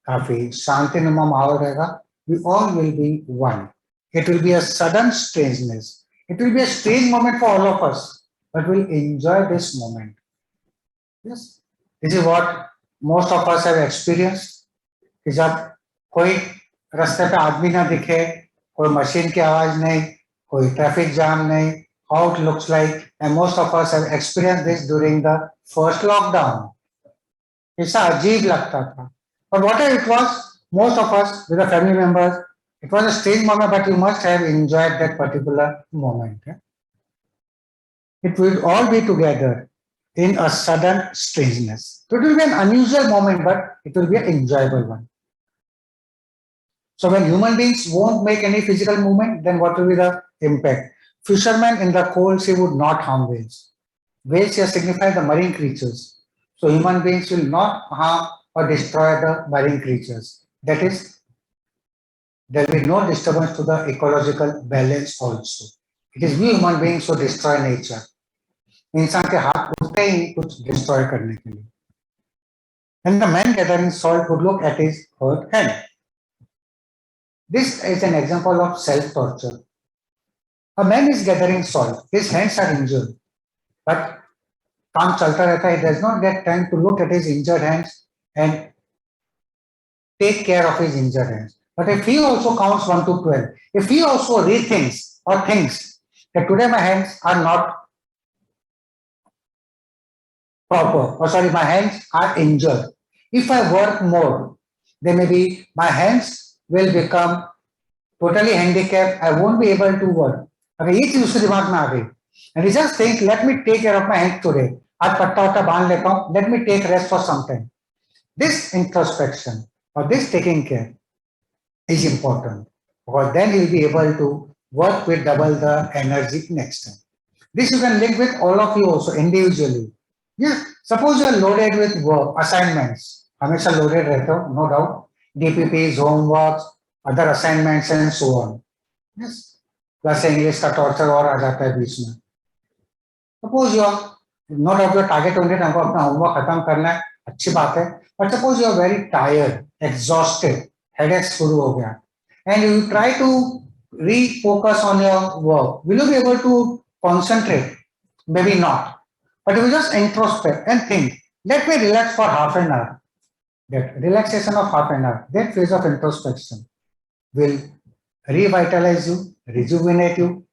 काफी शांतिनुमा माहौल रहेगा. We all will be one. It will be a sudden strangeness. It will be a strange moment for all of us, but we'll enjoy this moment. Yes, this is what most of us have experienced. कि जब कोई रास्ते पे आदमी ना दिखे, कोई machine की आवाज नहीं, कोई ट्रैफिक जाम नहीं, how it looks like, and most of us have experienced this during the first lockdown. ऐसा अजीब लगता था. But whatever it was, most of us with the family members, it was a strange moment, but you must have enjoyed that particular moment. It will all be together in a sudden strangeness. So it will be an unusual moment, but it will be an enjoyable one. So when human beings won't make any physical movement, then what will be the impact? Fishermen in the cold sea would not harm whales. Whales here signify the marine creatures. So human beings will not harm or destroy the marine creatures. That is, there will be no disturbance to the ecological balance also. It is we human beings who destroy nature. इंसान के हाथ उठते ही कुछ destroy करने के लिए. And the man gathering salt would look at his hurt hand. This is an example of self-torture. A man is gathering salt. His hands are injured, but काम चलता रहता है. He does not get time to look at his injured hands and take care of his injured hands. But if he also counts 1 to 12, if he also rethinks or thinks that today my hands are not proper, or sorry, my hands are injured. If I work more, then maybe my hands will become totally handicapped. I won't be able to work. अगर ये चीज उसके दिमाग में आ गई, and he just think, let me take care of my hands today. आज पट्टा वट्टा बांध लेता हूँ. Let me take rest for some time. This introspection or this taking care is important, because then he will be able to work with double the energy next time. This you can link with all of you also individually. Yeah, suppose you are loaded with work, assignments. हमेशा loaded रहते हो, no doubt. DPPs, homeworks, other assignments and so on. Yes. Plus English का torture और आ जाता है बीच में. Suppose you are, no doubt your target होंगे, हमको अपना homework खत्म करना है, अच्छी बात है. But suppose you are very tired, exhausted, headache शुरू हो गया, and you try to refocus on your work. Will you be able to concentrate? Maybe not. But if you just introspect and think, let me relax for half an hour. That relaxation of half an hour, that phase of introspection will revitalize you, rejuvenate you,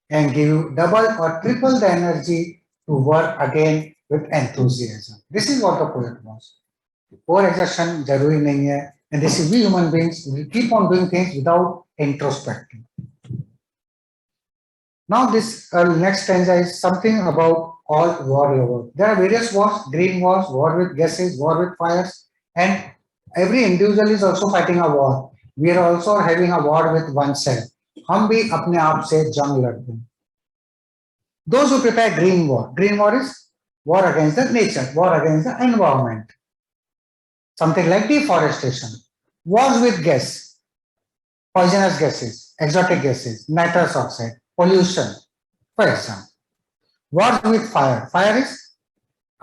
and give you double or triple the energy to work again with enthusiasm. This is what the poet wants. Over-exertion jaruri nahi hai, and this is we human beings, we keep on doing things without introspecting. Now this next stanza is something about all war lovers. There are various wars, green wars, war with gases, war with fires, and every individual is also fighting a war. We are also having a war with oneself. हम भी अपने आप से जंग लड़ते हैं. Those who prepare green war is war against the nature, war against the environment. Something like deforestation. Wars with gas, poisonous gases. exotic gases, nitrous oxide, pollution, for example. Wars with fire. Fire is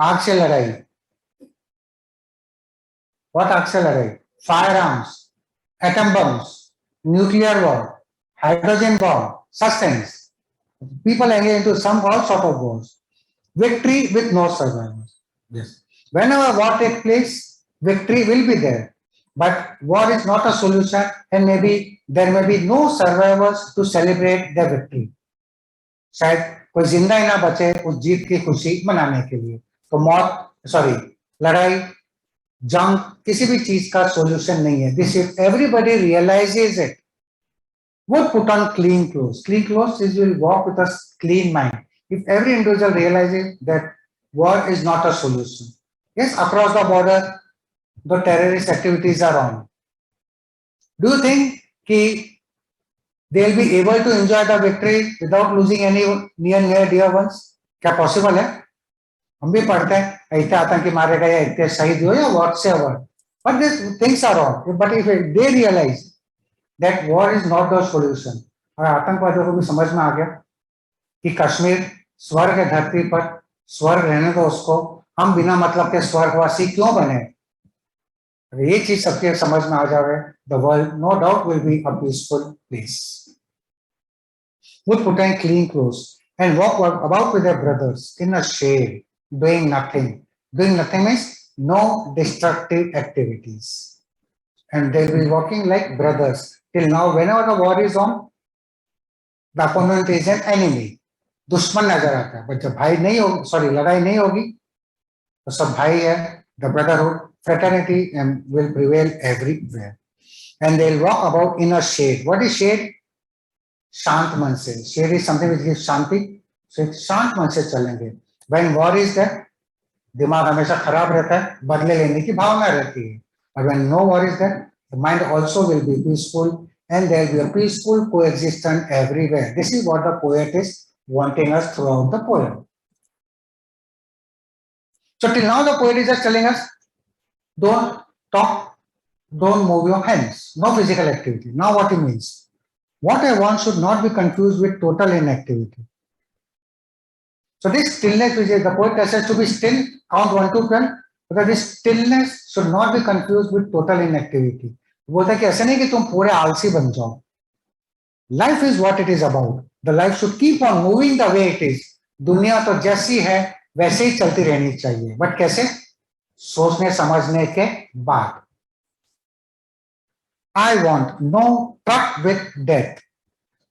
आग से लड़ाई. What आग से लड़ाई? Firearms, atom bombs, nuclear war, hydrogen bomb, such things. People engage into some all sort of wars. Victory with no survivors. Yes. Whenever war takes place, victory will be there. But war is not a solution, and maybe there may be no survivors to celebrate their victory. शायद कोई जिंदा ही ना बचे उस जीत की खुशी मनाने के लिए. तो लड़ाई, जंग किसी भी चीज का सॉल्यूशन नहीं है. This if everybody realizes it, would put on clean clothes. Clean clothes is will walk with a clean mind. If every individual realizes that war is not a solution. Yes, across the border, the terrorist activities are on. Do you think they'll be able to enjoy the victory without losing any near dear ones? क्या possible है? हम भी पढ़ते हैं इतने आतंकी मारे गए, इतने शहीद हुए या whatsoever. But these things are wrong. But if they realize that war is not the solution, और आतंकवादियों को भी समझ में आ गया कि कश्मीर स्वर्ग है, धरती पर स्वर्ग रहने दो उसको, हम बिना मतलब के स्वर्गवासी क्यों बने. ये चीज सबके समझ में आ जाए, the world no doubt will be a peaceful place. Would put on clean clothes and walk about with their brothers in a shade, doing nothing. Doing nothing means no destructive activities. And they'll be walking like brothers. Till now, whenever the war is on, the opponent is an enemy. दुश्मन नजर आता है. But जब भाई नहीं होगी, लड़ाई नहीं होगी, तो सब भाई है. The brotherhood, fraternity and will prevail everywhere. And they'll walk about in a shade. What is shade? शांत मन से. Shade is something which gives Shanti. So शांत मन से चलेंगे. When war is there, दिमाग हमेशा खराब रहता है, बदले लेने की भावना रहती है. But when no war is there, the mind also will be peaceful, and there will be a peaceful coexistence everywhere. This is what the poet is wanting us throughout the poem. So till now the poet is just telling us, don't talk, don't move your hands, no physical activity. Now what it means? What I want should not be confused with total inactivity. So this stillness, which is the poet tells us to be still, count 1 to 12, because this stillness should not be confused with total inactivity. बोलता है कि ऐसा नहीं कि तुम पूरे आलसी बन जाओ. Life is what it is about. The life should keep on moving the way it is. दुनिया तो जैसी है वैसे ही चलती रहनी चाहिए. बट कैसे? सोचने समझने के बाद. I want no truck with death.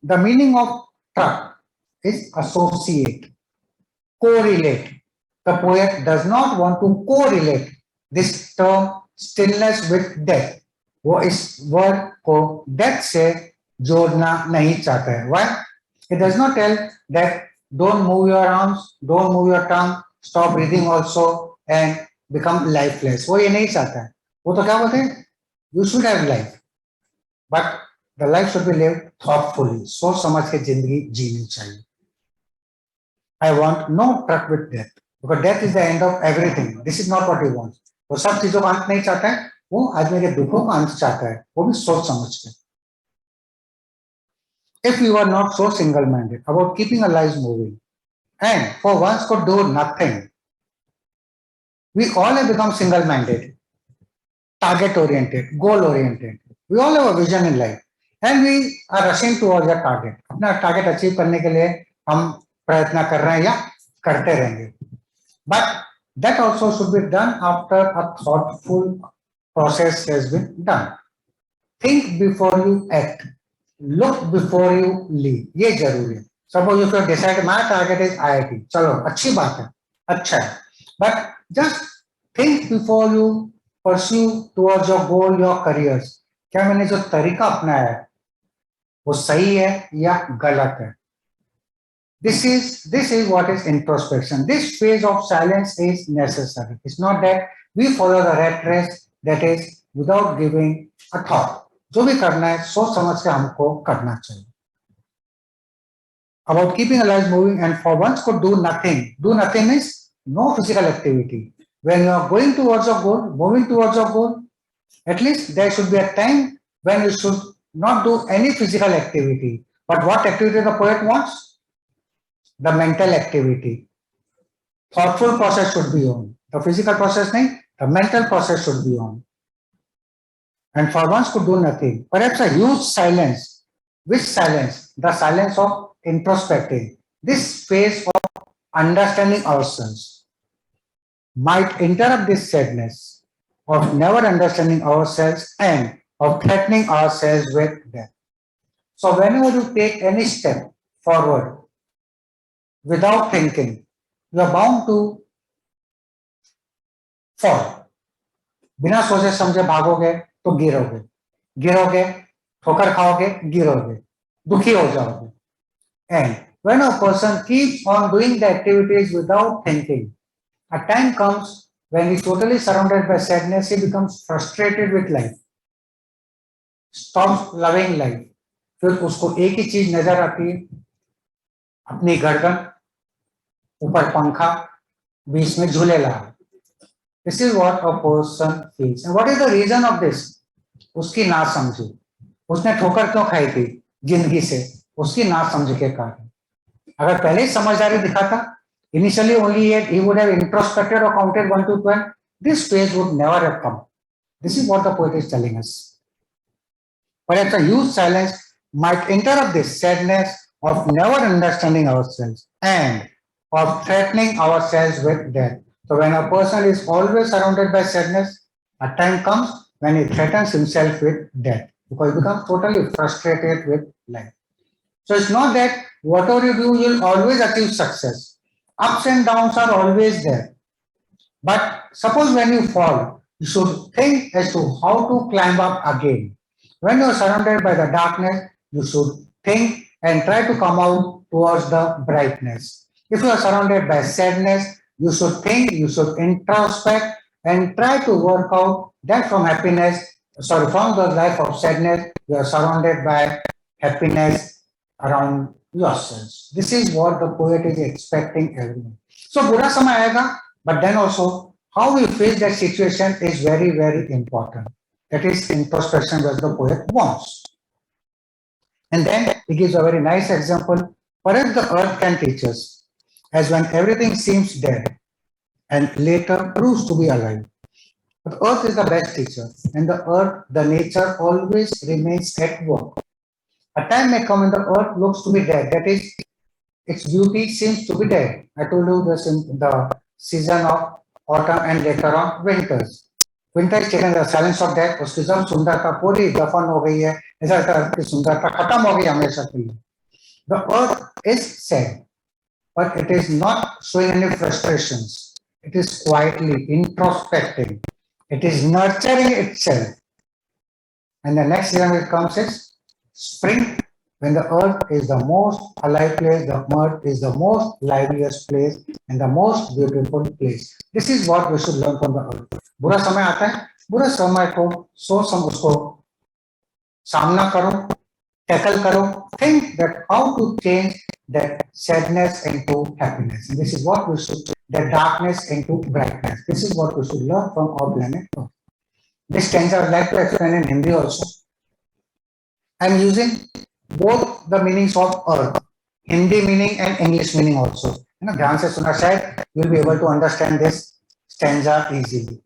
The meaning of truck is associate, correlate. The poet does not want to correlate this term stillness with death. वो इस word को death से जोड़ना नहीं चाहता है. Why? It does not tell that don't move your arms, don't move your tongue, stop breathing also and become lifeless. वो ये नहीं चाहता है. वो तो क्या बोलते हैं? You should have life, but the life should be lived thoughtfully. सोच समझ के जिंदगी जीनी चाहिए. I want no truck with death, because death is the end of everything. This is not what he wants. वो सब चीजों का अंत नहीं चाहता है, वो आदमी के दुखों का अंत चाहता है, वो भी सोच समझ के. If we were not so single-minded about keeping our lives moving, and for once could do nothing, we all have become single-minded, target-oriented, goal-oriented. We all have a vision in life, and we are rushing towards a target. अपना target achieve करने के लिए हम प्रयत्न कर रहे हैं या करते रहेंगे. But that also should be done after a thoughtful process has been done. Think before you act. Look before you leave. ये जरूरी है. Suppose if you decide my target is IIT, चलो अच्छी बात है, अच्छा है. But just think before you pursue towards your goal, your careers. क्या मैंने जो तरीका अपनाया है वो सही है या गलत है? This is what is introspection. This phase of silence is necessary. It's not that we follow the rat race, that is without giving a thought. जो भी करना है सोच समझ के हमको करना चाहिए. About keeping our lives moving, and for once could do nothing. Do nothing means no physical activity. When you are going towards your goal, moving towards your goal, at least there should be a time when you should not do any physical activity. But what activity the poet wants? The mental activity. Thoughtful process should be on. The physical process nahi, the mental process should be on. And for once could do nothing. Perhaps a huge silence. Which silence? The silence of introspecting. This phase of understanding ourselves might interrupt this sadness of never understanding ourselves and of threatening ourselves with death. So whenever you take any step forward without thinking, you are bound to fall. बिना सोचे समझे भागोगे तो गिरोगे, गिरोगे ठोकर खाओगे, गिरोगे, दुखी हो जाओगे. And when a person keeps on doing the activities without thinking, a time comes when he's totally surrounded by sadness, he becomes frustrated with life, stops loving life. फिर उसको एक ही चीज नजर आती है, अपनी गर्दन, ऊपर पंखा, बीच में झूलेला. This is what a person feels. And what is the reason of this? उसकी ना समझी. उसने ठोकर क्यों खाई थी जिंदगी से? उसकी ना समझ के कारण. अगर पहले ही समझदारी दिखाता, initially only he would have introspected or counted 1 to 12, this phase would never have come. This is what the poet is telling us. Perhaps a huge silence might interrupt this sadness of never understanding ourselves and of threatening ourselves with death. So when a person is always surrounded by sadness, a time comes when he threatens himself with death because he becomes totally frustrated with life. So it's not that whatever you do, you'll always achieve success. Ups and downs are always there. But suppose when you fall, you should think as to how to climb up again. When you're surrounded by the darkness, you should think and try to come out towards the brightness. If you are surrounded by sadness, you should think, you should introspect and try to work out that from the life of sadness, you are surrounded by happiness around yourselves. This is what the poet is expecting everyone. So बुरा समय आएगा, but then also how we face that situation is very, very important. That is introspection that the poet wants. And then he gives a very nice example. Perhaps the earth can teach us, as when everything seems dead and later proves to be alive. But earth is the best teacher, and the earth, the nature always remains at work. A time may come when the earth looks to be dead. That is, its beauty seems to be dead. I told you this in the season of autumn and later on winters. Winter is taken the silence of death. उसकी सब सुंदरता पूरी दफन हो गई है. ऐसा लगता है कि सुंदरता खत्म हो गई हमेशा के लिए. The earth is sad, but it is not showing any frustrations. It is quietly introspecting. It is nurturing itself. And the next season it comes is spring, when the earth is the most alive place, the earth is the most liveliest place and the most beautiful place. This is what we should learn from the earth. बुरा समय आता है, बुरा समय को सोच समझ उसको सामना करो, tackle करो, think that how to change that sadness into happiness. And this is what we should, that darkness into brightness. This is what we should learn from our planet Earth. This stanza I would like to explain in Hindi also. I am using both the meanings of earth, Hindi meaning and English meaning also. You know, ध्यान से सुना शायद you will be able to understand this stanza easily.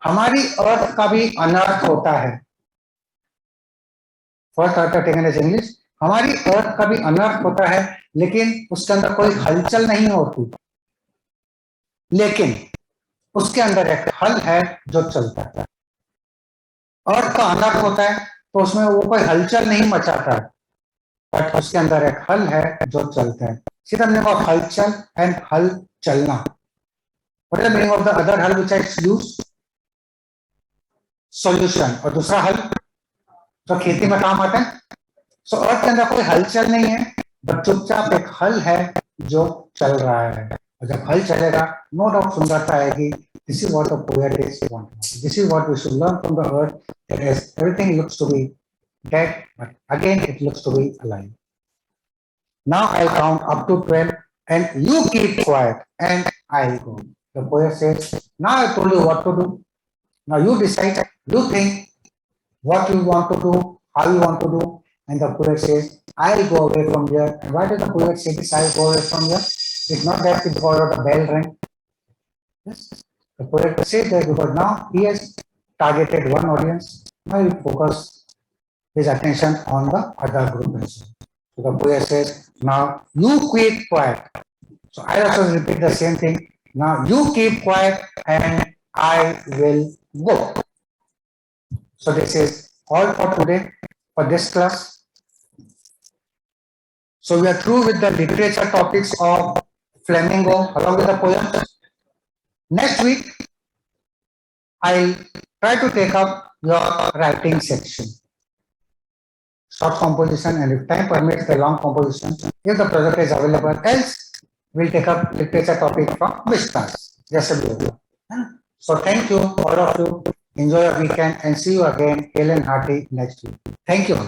हमारी earth का भी अनर्थ होता है. First earth taken as English. हमारी अर्थ का भी अनर्थ होता है, लेकिन उसके अंदर कोई हलचल नहीं होती. लेकिन उसके अंदर एक हल है जो चलता है. अर्थ का अनर्थ होता है तो उसमें वो कोई हलचल नहीं मचाता है, बट उसके अंदर एक हल है जो चलता है. सीधा मीनिंग ऑफ हलचल एंड हल चलना. What is the meaning of the other हल व्हिच आई यूज? सॉल्यूशन. और दूसरा हल जो खेती में काम आता है. सो अर्थ के अंदर कोई हलचल नहीं है, बट चुपचाप एक हल है जो चल रहा है. और जब हल चलेगा, नो डाउट सुंदरता आएगी. This is what the poet is wanting. This is what we should learn from the earth. That is, everything looks to be dead, but again it looks to be alive. Now I'll count up to 12 and you keep quiet and I'll go. The poet says, now I told you what to do. Now you decide, you think what you want to do, how you want to do. And the poet says, I'll go away from here. And why does the poet say this, I'll go away from here? It's not that because of the bell ring. Yes. The poet says that because now he has targeted one audience, now he focus his attention on the other group as well. So the poet says, now you keep quiet. So I also repeat the same thing. Now you keep quiet and I will go. So this is all for today for this class. So we are through with the literature topics of Flamingo along with the poems. Next week, I'll try to take up your writing section. Short composition, and if time permits, the long composition, if the project is available. Else, we'll take up literature topic from this class. Just a bit. So thank you, all of you. Enjoy your weekend and see you again, hale and hearty next week. Thank you.